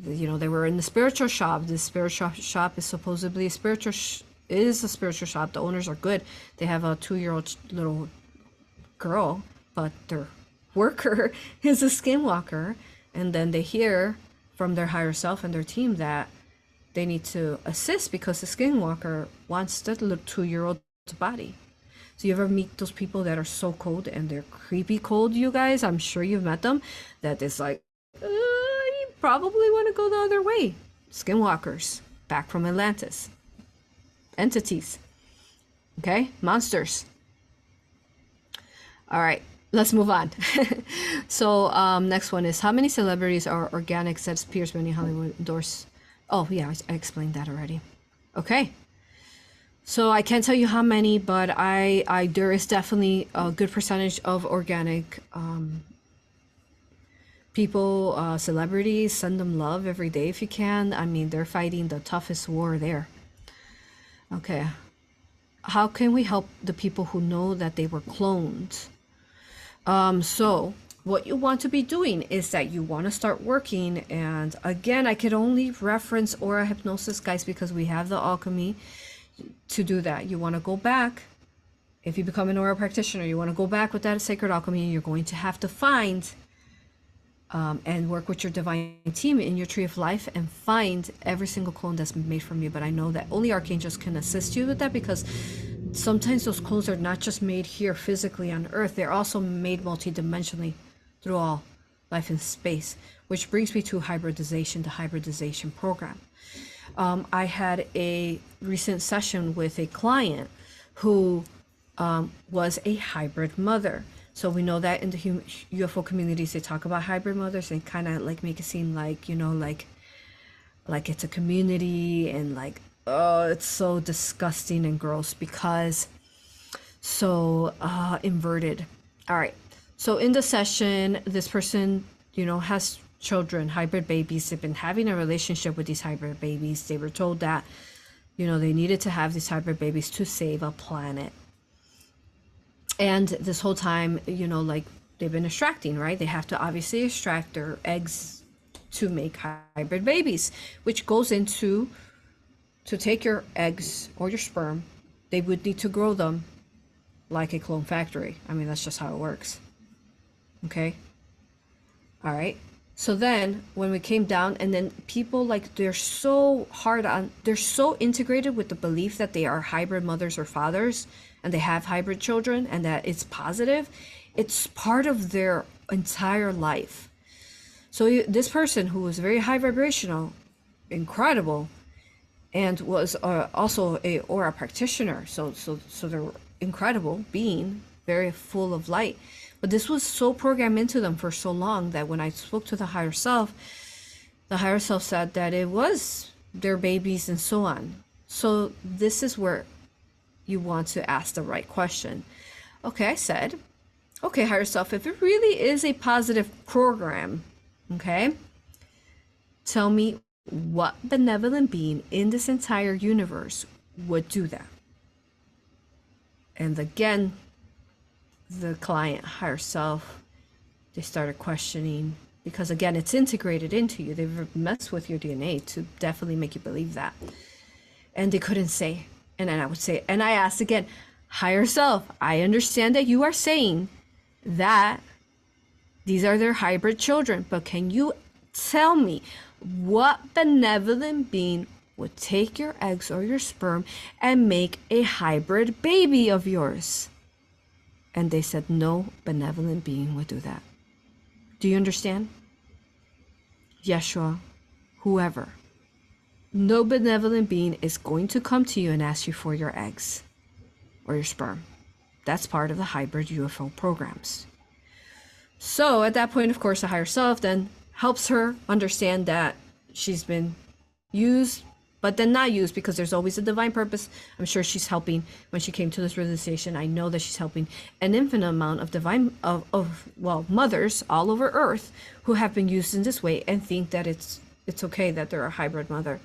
A: you know, they were in the spiritual shop. This spiritual shop is supposedly a spiritual shop. The owners are good. They have a 2-year-old little girl, but their worker is a skinwalker. And then they hear from their higher self and their team that they need to assist because the skinwalker wants that little 2-year-old body. So you ever meet those people that are so cold and they're creepy cold, you guys? I'm sure you've met them. That it's like, you probably want to go the other way. Skinwalkers, back from Atlantis. Entities. Okay? Monsters. All right. Let's move on. So next one is, how many celebrities are organic, says Pierce many Hollywood endorse? Oh yeah, I explained that already. Okay. So I can't tell you how many, but there is definitely a good percentage of organic people, celebrities. Send them love every day if you can. I mean, they're fighting the toughest war there. Okay. How can we help the people who know that they were cloned? So what you want to be doing is that you want to start working. And again, I could only reference Aura Hypnosis, guys, because we have the alchemy to do that. You want to go back. If you become an Aura practitioner, you want to go back with that sacred alchemy, and you're going to have to find and work with your divine team in your tree of life and find every single clone that's been made from you. But I know that only archangels can assist you with that, because sometimes those clones are not just made here physically on Earth, they're also made multidimensionally through all life in space, which brings me to hybridization, the hybridization program. I had a recent session with a client who was a hybrid mother. So we know that in the UFO communities, they talk about hybrid mothers and kind of like make it seem like, you know, like it's a community, and like, oh, it's so disgusting and gross because so inverted. All right. So in the session, this person, you know, has children, hybrid babies. They've been having a relationship with these hybrid babies. They were told that, you know, they needed to have these hybrid babies to save a planet. And this whole time, you know, like they've been extracting, right? They have to obviously extract their eggs to make hybrid babies, which goes into, to take your eggs or your sperm, they would need to grow them like a clone factory. I mean, that's just how it works. Okay. All right. So then when we came down, and then people, like, they're so hard on, they're so integrated with the belief that they are hybrid mothers or fathers and they have hybrid children and that it's positive. It's part of their entire life. So this person who was very high vibrational, incredible, and was also a aura practitioner. So they're incredible being, very full of light. But this was so programmed into them for so long that when I spoke to the higher self said that it was their babies and so on. So this is where you want to ask the right question. Okay, I said, okay, higher self, if it really is a positive program, okay, tell me what benevolent being in this entire universe would do that. And again, the client, higher self, they started questioning, because again, it's integrated into you. They've messed with your DNA to definitely make you believe that. And they couldn't say. And then I would say, and I asked again, higher self, I understand that you are saying that these are their hybrid children, but can you tell me what benevolent being would take your eggs or your sperm and make a hybrid baby of yours? And they said, no benevolent being would do that. Do you understand? Yeshua, whoever. No benevolent being is going to come to you and ask you for your eggs or your sperm. That's part of the hybrid UFO programs. So at that point, of course, the higher self then helps her understand that she's been used, but then not used, because there's always a divine purpose. I'm sure she's helping when she came to this realization. I know that she's helping an infinite amount of divine, well, mothers all over Earth who have been used in this way and think that it's okay that they're a hybrid mother.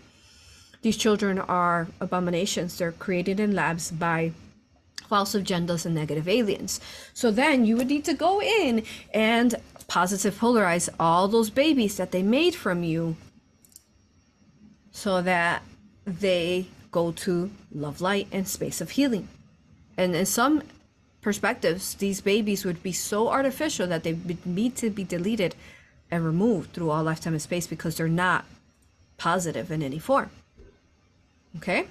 A: These children are abominations. They're created in labs by false agendas and negative aliens. So then you would need to go in and positive polarize all those babies that they made from you, so that they go to love, light, and space of healing. And in some perspectives, these babies would be so artificial that they would need to be deleted and removed through all lifetime and space, because they're not positive in any form. Okay?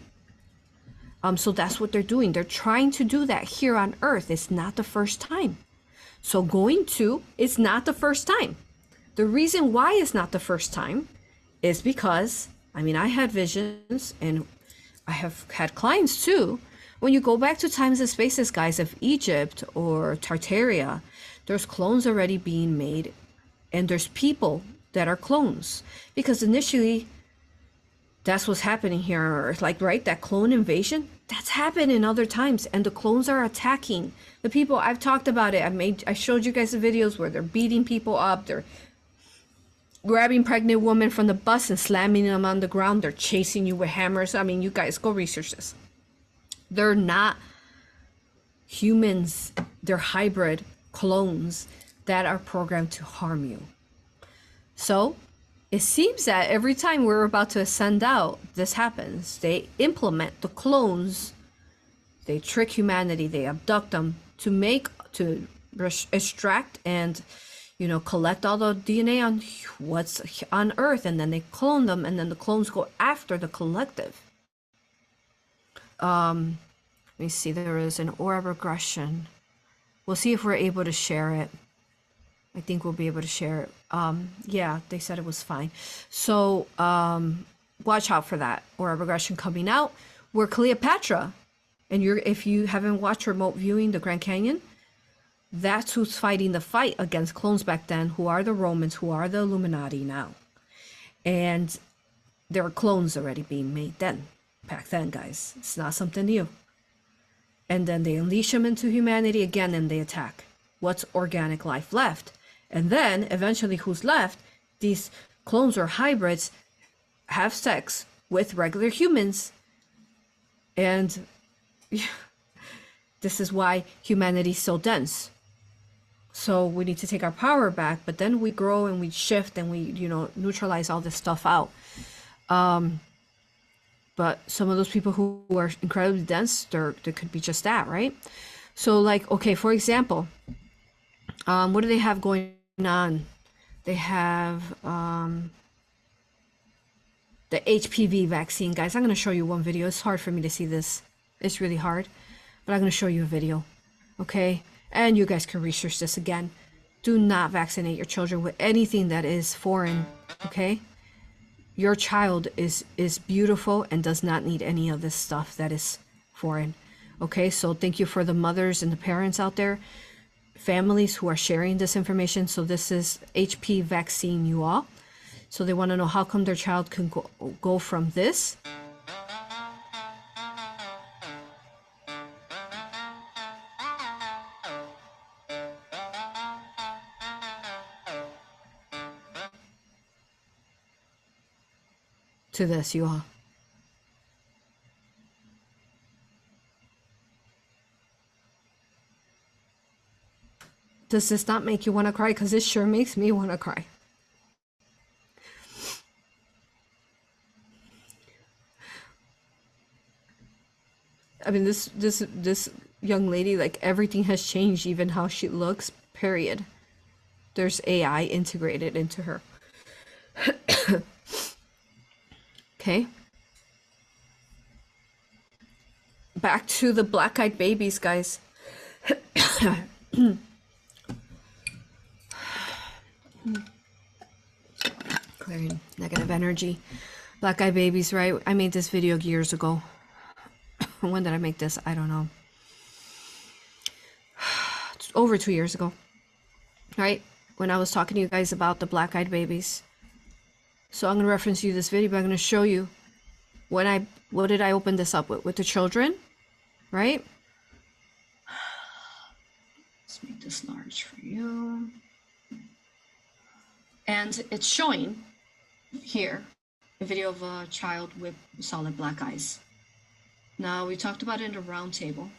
A: So that's what they're doing. They're trying to do that here on Earth. It's not the first time. So it's not the first time. The reason why it's not the first time is because, I mean, I had visions, and I have had clients too. When you go back to times and spaces, guys, of Egypt or Tartaria, there's clones already being made, and there's people that are clones. Because initially, that's what's happening here on Earth. Like, right, that clone invasion, that's happened in other times, and the clones are attacking the people. I've talked about it. I showed you guys the videos where they're beating people up. They're grabbing pregnant women from the bus and slamming them on the ground. They're chasing you with hammers. I mean, you guys go research this. They're not humans. They're hybrid clones that are programmed to harm you. So it seems that every time we're about to ascend out, this happens. They implement the clones. They trick humanity. They abduct them to extract and, collect all the DNA on what's on Earth, and then they clone them, and then the clones go after the collective. Let me see, there is an aura regression. We'll see if we're able to share it. I think we'll be able to share it. Yeah, they said it was fine. So watch out for that aura regression coming out. We're Cleopatra, and if you haven't watched remote viewing the Grand Canyon, that's who's fighting the fight against clones back then, who are the Romans, who are the Illuminati now. And there are clones already being made back then, guys. It's not something new. And then they unleash them into humanity again, and they attack what's organic life left. And then eventually who's left, these clones or hybrids have sex with regular humans. And this is why humanity's so dense. So we need to take our power back, but then we grow and we shift and we, you know, neutralize all this stuff out. But some of those people who are incredibly dense, there could be just that, right? So like, okay, for example, what do they have going on? They have the HPV vaccine, guys. I'm going to show you one video. It's hard for me to see this. It's really hard, but I'm going to show you a video, okay? And you guys can research this again. Do not vaccinate your children with anything that is foreign, okay? Your child is beautiful and does not need any of this stuff that is foreign, okay? So thank you for the mothers and the parents out there, families who are sharing this information. So this is HP vaccine U.R.A. So they want to know how come their child can go from this to this U.R.A. Does this not make you want to cry? Because this sure makes me want to cry. I mean, this young lady, like, everything has changed, even how she looks, period. There's AI integrated into her. Okay. Back to the black-eyed babies, guys. Clearing negative energy. Black-eyed babies, right? I made this video years ago. When did I make this? I don't know. It's over 2 years ago, right? When I was talking to you guys about the black-eyed babies. So I'm going to reference you this video, but I'm going to show you what did I open this up with the children, right? Let's make this large for you. And it's showing here a video of a child with solid black eyes. Now, we talked about it in the round table.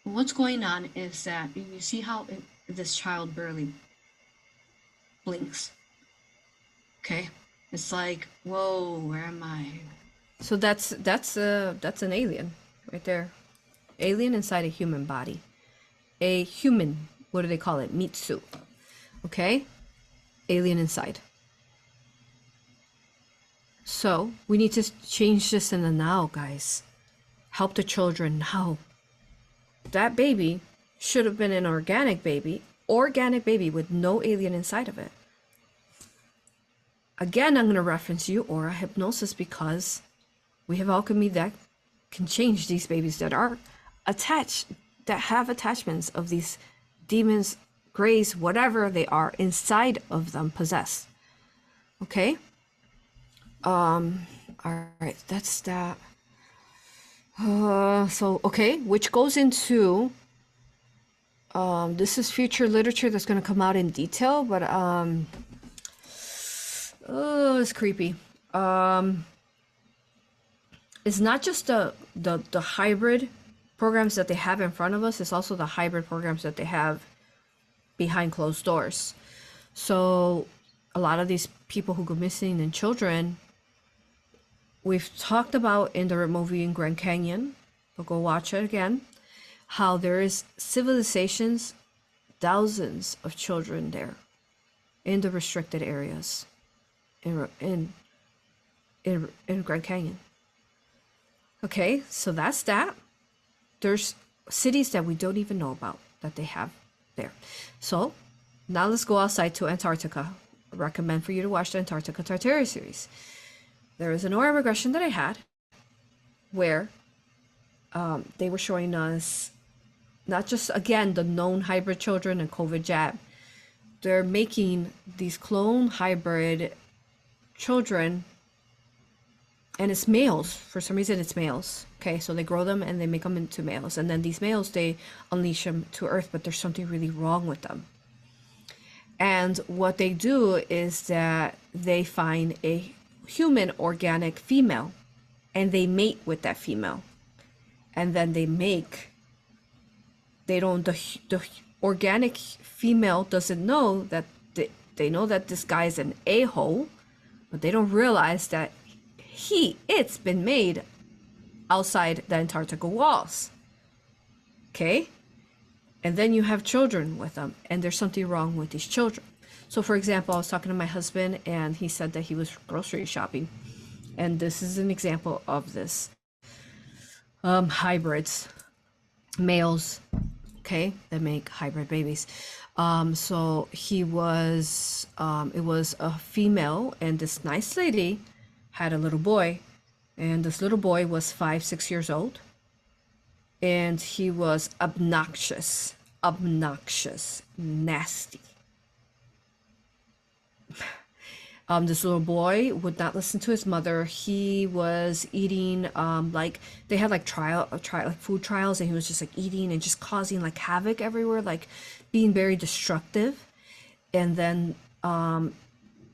A: What's going on is that you see how this child barely blinks. Okay, it's like, whoa, where am I? So that's an alien right there. Alien inside a human body. A human, what do they call it? Meat suit. Okay, alien inside. So we need to change this in the now, guys. Help the children now. That baby should have been an organic baby with no alien inside of it. Again, I'm going to reference you, Aura Hypnosis, because we have alchemy that can change these babies that are attached, that have attachments of these demons, grays, whatever they are inside of them, possessed. Okay? All right, that's that. So, okay, which goes into, this is future literature that's going to come out in detail, but, oh, it's creepy. It's not just the hybrid programs that they have in front of us, it's also the hybrid programs that they have behind closed doors. So, a lot of these people who go missing and children, we've talked about in the movie in Grand Canyon, but go watch it again, how there is civilizations, thousands of children there in the restricted areas in Grand Canyon. Okay, so that's that. There's cities that we don't even know about that they have there. So now let's go outside to Antarctica. I recommend for you to watch the Antarctica Tartaria series. There was an aura regression that I had where they were showing us not just, again, the known hybrid children and COVID jab. They're making these clone hybrid children, and it's males. For some reason, it's males. Okay, so they grow them and they make them into males. And then these males, they unleash them to Earth, but there's something really wrong with them. And what they do is that they find a human organic female and they mate with that female, and then they don't, organic female doesn't know that they know that this guy is an a-hole, but they don't realize that it's been made outside the Antarctica walls. Okay? And then you have children with them, and there's something wrong with these children. So for example, I was talking to my husband, and he said that he was grocery shopping. And this is an example of this. Hybrids, males, okay, that make hybrid babies. So he was, it was a female, and this nice lady had a little boy, and this little boy was 5-6 years old, and he was obnoxious, nasty. This little boy would not listen to his mother. He was eating, like they had like food trials, and he was just like eating and just causing like havoc everywhere, like being very destructive. And then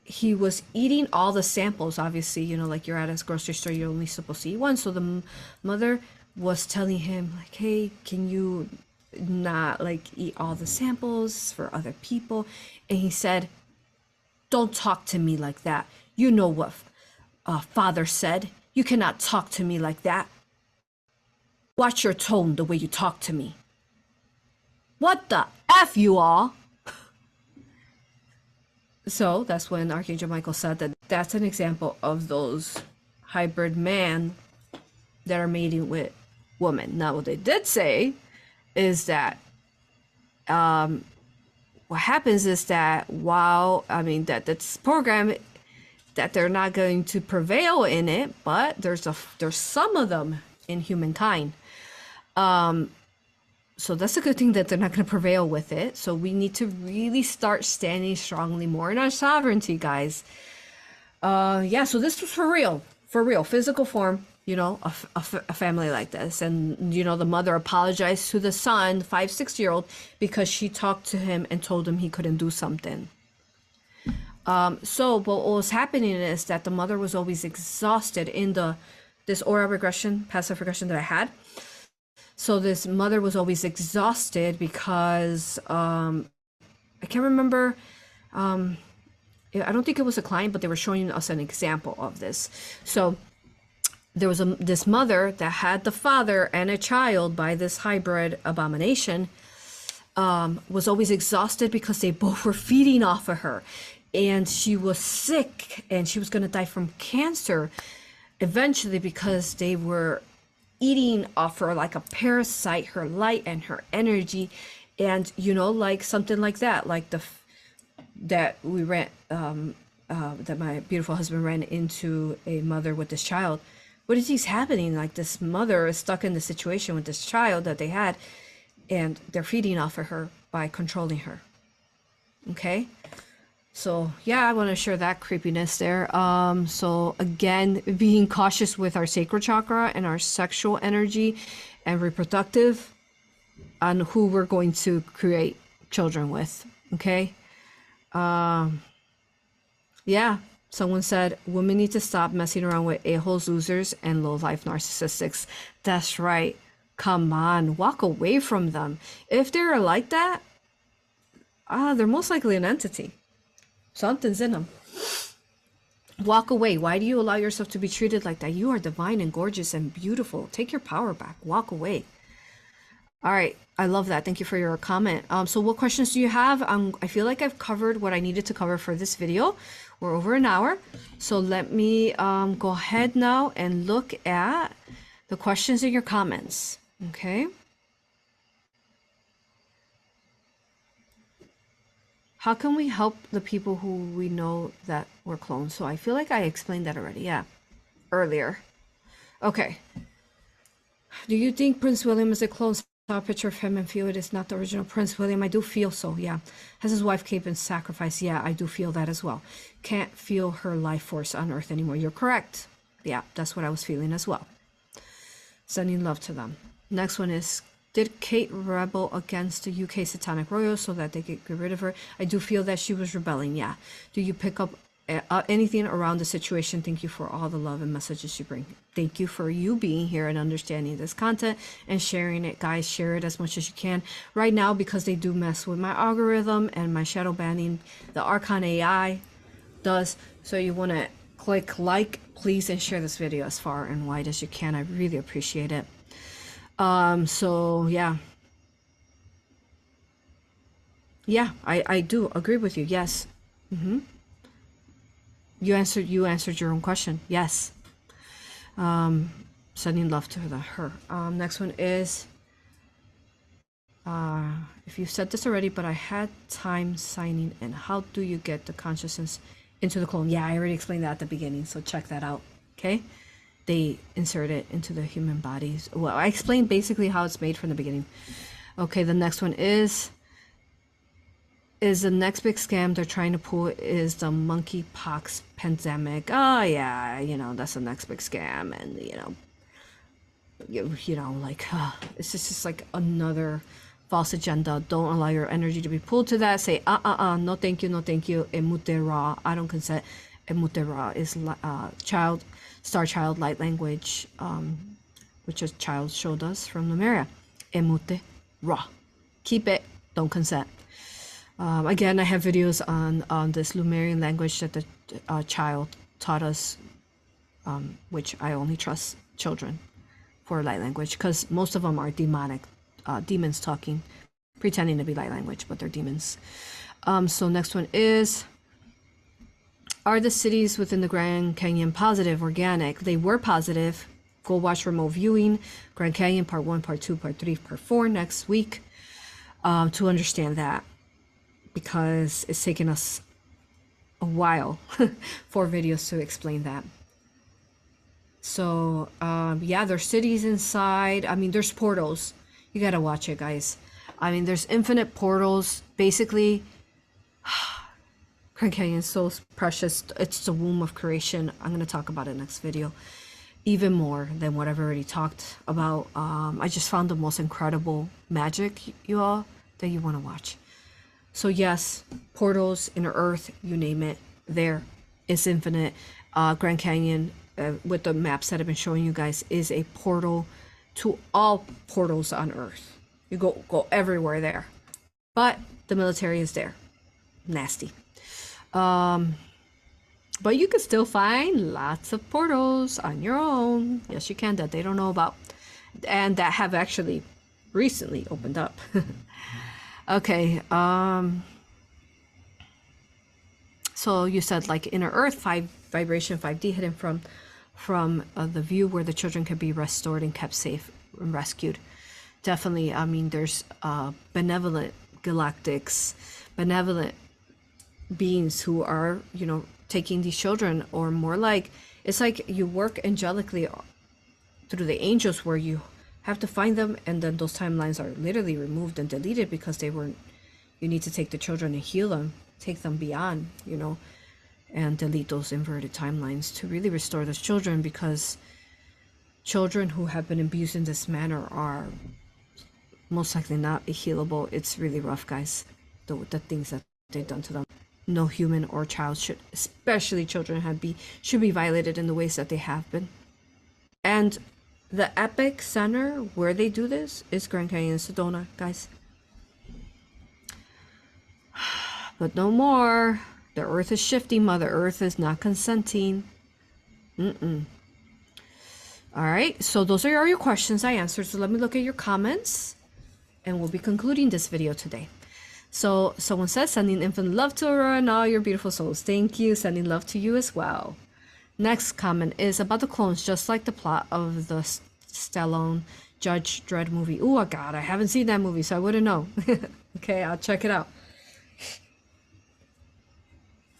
A: he was eating all the samples. Obviously, you know, like you're at a grocery store, you're only supposed to eat one. So the mother was telling him like, hey, can you not like eat all the samples for other people? And he said, don't talk to me like that. You know what father said. You cannot talk to me like that. Watch your tone, the way you talk to me. What the F you all? So that's when Archangel Michael said that that's an example of those hybrid men that are mating with women. Now what they did say is that what happens is that while, I mean, that's program that they're not going to prevail in it, but there's some of them in humankind. So that's a good thing that they're not going to prevail with it. So we need to really start standing strongly more in our sovereignty, guys. Yeah, so this was for real, physical form, you know, a family like this. And, you know, the mother apologized to the son, 5-6-year-old, because she talked to him and told him he couldn't do something. So what was happening is that the mother was always exhausted in this aura regression, passive regression that I had. So this mother was always exhausted because I can't remember, I don't think it was a client, but they were showing us an example of this. So there was this mother that had the father and a child by this hybrid abomination, was always exhausted because they both were feeding off of her, and she was sick, and she was going to die from cancer eventually because they were eating off her like a parasite, her light and her energy. And, you know, like something like that, like that my beautiful husband ran into a mother with this child. What is happening? Like this mother is stuck in the situation with this child that they had, and they're feeding off of her by controlling her. Okay. So yeah, I want to share that creepiness there. So again, being cautious with our sacral chakra and our sexual energy and reproductive on who we're going to create children with. Okay. Yeah. Someone said, women need to stop messing around with a-holes, losers, and low-life narcissistics. That's right. Come on, walk away from them. If they're like that, they're most likely an entity. Something's in them. Walk away. Why do you allow yourself to be treated like that? You are divine and gorgeous and beautiful. Take your power back. Walk away. All right. I love that. Thank you for your comment. So what questions do you have? I feel like I've covered what I needed to cover for this video. We're over an hour. So let me go ahead now and look at the questions in your comments. Okay. How can we help the people who we know that were clones? So I feel like I explained that already. Yeah. Earlier. Okay. Do you think Prince William is a clone? Saw a picture of him and feel it is not the original Prince William. I do feel so, yeah. Has his wife been sacrificed? Yeah, I do feel that as well. Can't feel her life force on Earth anymore. You're correct. Yeah, that's what I was feeling as well. Sending love to them. Next one is, did Kate rebel against the UK satanic royals so that they could get rid of her? I do feel that she was rebelling, yeah. Do you pick up anything around the situation. Thank you for all the love and messages you bring. Thank you for you being here and understanding this content and sharing it. Guys, share it as much as you can. Right now, because they do mess with my algorithm and my shadow banning, the Archon AI does. So you want to click like, please, and share this video as far and wide as you can. I really appreciate it. So yeah. Yeah, I do agree with you. Yes. You answered your own question. Yes. Sending love to her. Next one is, if you said this already, but I had time signing in. How do you get the consciousness into the clone? Yeah, I already explained that at the beginning, so check that out. Okay, they insert it into the human bodies. Well, I explained basically how it's made from the beginning. Okay, the next one is the next big scam they're trying to pull is the monkeypox pandemic. Oh yeah, you know, that's the next big scam. And you know, like it's just like another false agenda. Don't allow your energy to be pulled to that. Say no thank you, no thank you. A.U.R.A, I don't consent. A.U.R.A is star child light language, which a child showed us from Lemuria. A.U.R.A, keep it, don't consent. Again, I have videos on this Lemurian language that the child taught us, which I only trust children for light language, because most of them are demonic, demons talking, pretending to be light language, but they're demons. So next one is, are the cities within the Grand Canyon positive, organic? They were positive. Go watch remote viewing, Grand Canyon part 1, part 2, part 3, part 4 next week to understand that, because it's taken us a while for videos to explain that. So yeah, there's cities inside. I mean, there's portals. You gotta watch it, guys. I mean, there's infinite portals. Basically, Grand Canyon is so precious. It's the womb of creation. I'm gonna talk about it next video, even more than what I've already talked about. I just found the most incredible magic, you all, that you want to watch. So yes, portals, inner earth, you name it, there is infinite. Grand Canyon, with the maps that I've been showing you guys, is a portal to all portals on earth. You go everywhere there, but the military is there. Nasty. But you can still find lots of portals on your own. Yes, you can, that they don't know about, and that have actually recently opened up. Okay, so you said like inner earth, 5 vibration, 5D, hidden from the view, where the children could be restored and kept safe and rescued. Definitely. I mean, there's benevolent galactics, benevolent beings who are, you know, taking these children, or more like, it's like you work angelically through the angels, where you have to find them, and then those timelines are literally removed and deleted because they weren't. You need to take the children and heal them, take them beyond, you know, and delete those inverted timelines to really restore those children, because children who have been abused in this manner are most likely not healable. It's really rough, guys, the things that they've done to them. No human or child should, especially children, should be violated in the ways that they have been. And the epic center where they do this is Grand Canyon, Sedona, guys. But no more. The earth is shifting. Mother Earth is not consenting. All right, so those are all your questions I answered. So let me look at your comments, and we'll be concluding this video today. So someone says, sending infinite love to Aurora and all your beautiful souls. Thank you. Sending love to you as well. Next comment is about the clones, just like the plot of the Stallone Judge Dredd movie. Oh God, I haven't seen that movie, so I wouldn't know. Okay, I'll check it out.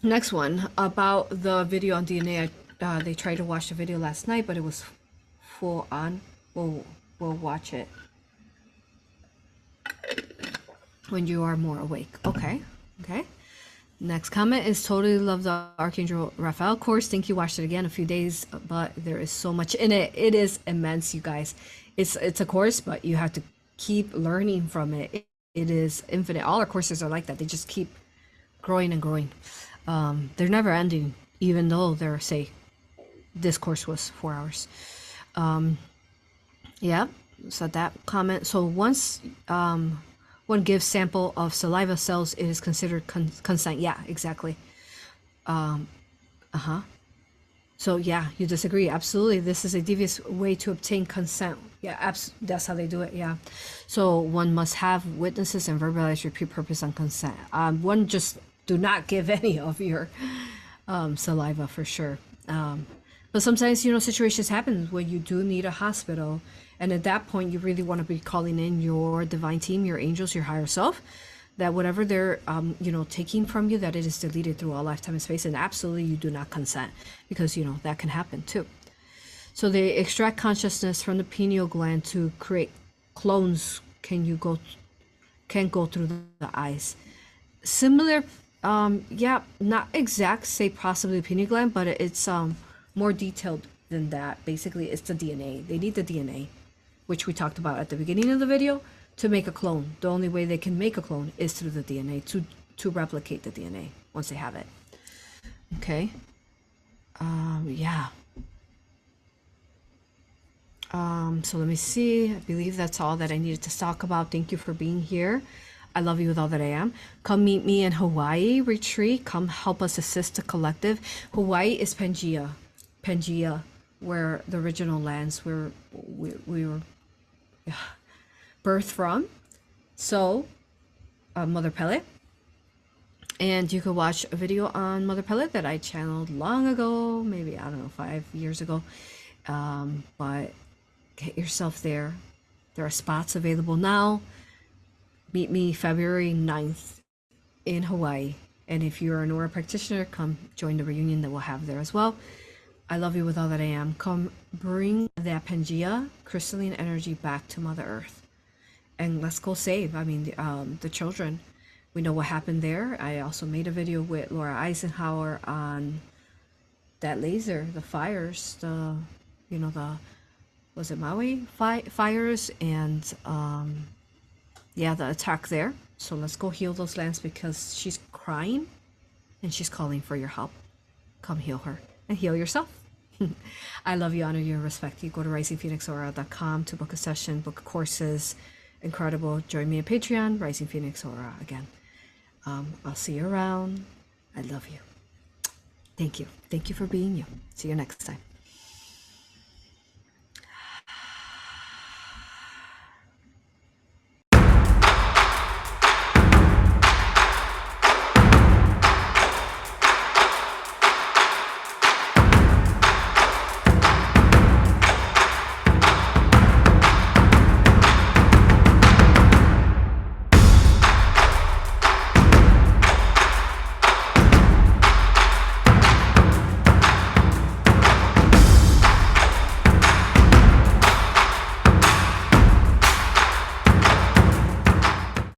A: Next one, about the video on DNA. They tried to watch the video last night, but it was full on. We'll watch it when you are more awake. Okay. Next comment is, totally love the Archangel Raphael course. Think you watched it again a few days, but there is so much in it. It is immense, you guys. It's a course, but you have to keep learning from it. It is infinite. All our courses are like that. They just keep growing and growing. They're never ending, even though they're, say, this course was 4 hours. Yeah, so that comment. So once one gives sample of saliva cells, it is considered consent. Yeah, exactly. So yeah, you disagree. Absolutely. This is a devious way to obtain consent. Yeah, that's how they do it. Yeah. So one must have witnesses and verbalize repeat purpose on consent. One just do not give any of your saliva for sure. But sometimes, you know, situations happen where you do need a hospital. And at that point, you really want to be calling in your divine team, your angels, your higher self, that whatever they're, you know, taking from you, that it is deleted through all lifetime and space. And absolutely, you do not consent, because, you know, that can happen too. So they extract consciousness from the pineal gland to create clones. Can go through the eyes. Similar, yeah, not exact, say possibly the pineal gland, but it's more detailed than that. Basically, it's the DNA. They need the DNA, which we talked about at the beginning of the video, to make a clone. The only way they can make a clone is through the DNA, to replicate the DNA once they have it. Okay. Yeah. So let me see. I believe that's all that I needed to talk about. Thank you for being here. I love you with all that I am. Come meet me in Hawaii retreat. Come help us assist the collective. Hawaii is Pangea, where the original lands where we were birthed from. So, Mother Pele. And you could watch a video on Mother Pele that I channeled long ago, maybe, I don't know, 5 years ago. But get yourself there. There are spots available now. Meet me February 9th in Hawaii. And if you're an Aura practitioner, come join the reunion that we'll have there as well. I love you with all that I am. Come bring that Pangea crystalline energy back to Mother Earth. And let's go save, I mean, the children. We know what happened there. I also made a video with Laura Eisenhower on that laser, the fires, was it Maui fires, and yeah, the attack there. So let's go heal those lands, because she's crying and she's calling for your help. Come heal her and heal yourself. I love you, honor you, and respect you. Go to risingphoenixaura.com to book a session, book courses. Incredible. Join me on Patreon, Rising Phoenix Aura again. I'll see you around. I love you. Thank you. Thank you for being you. See you next time.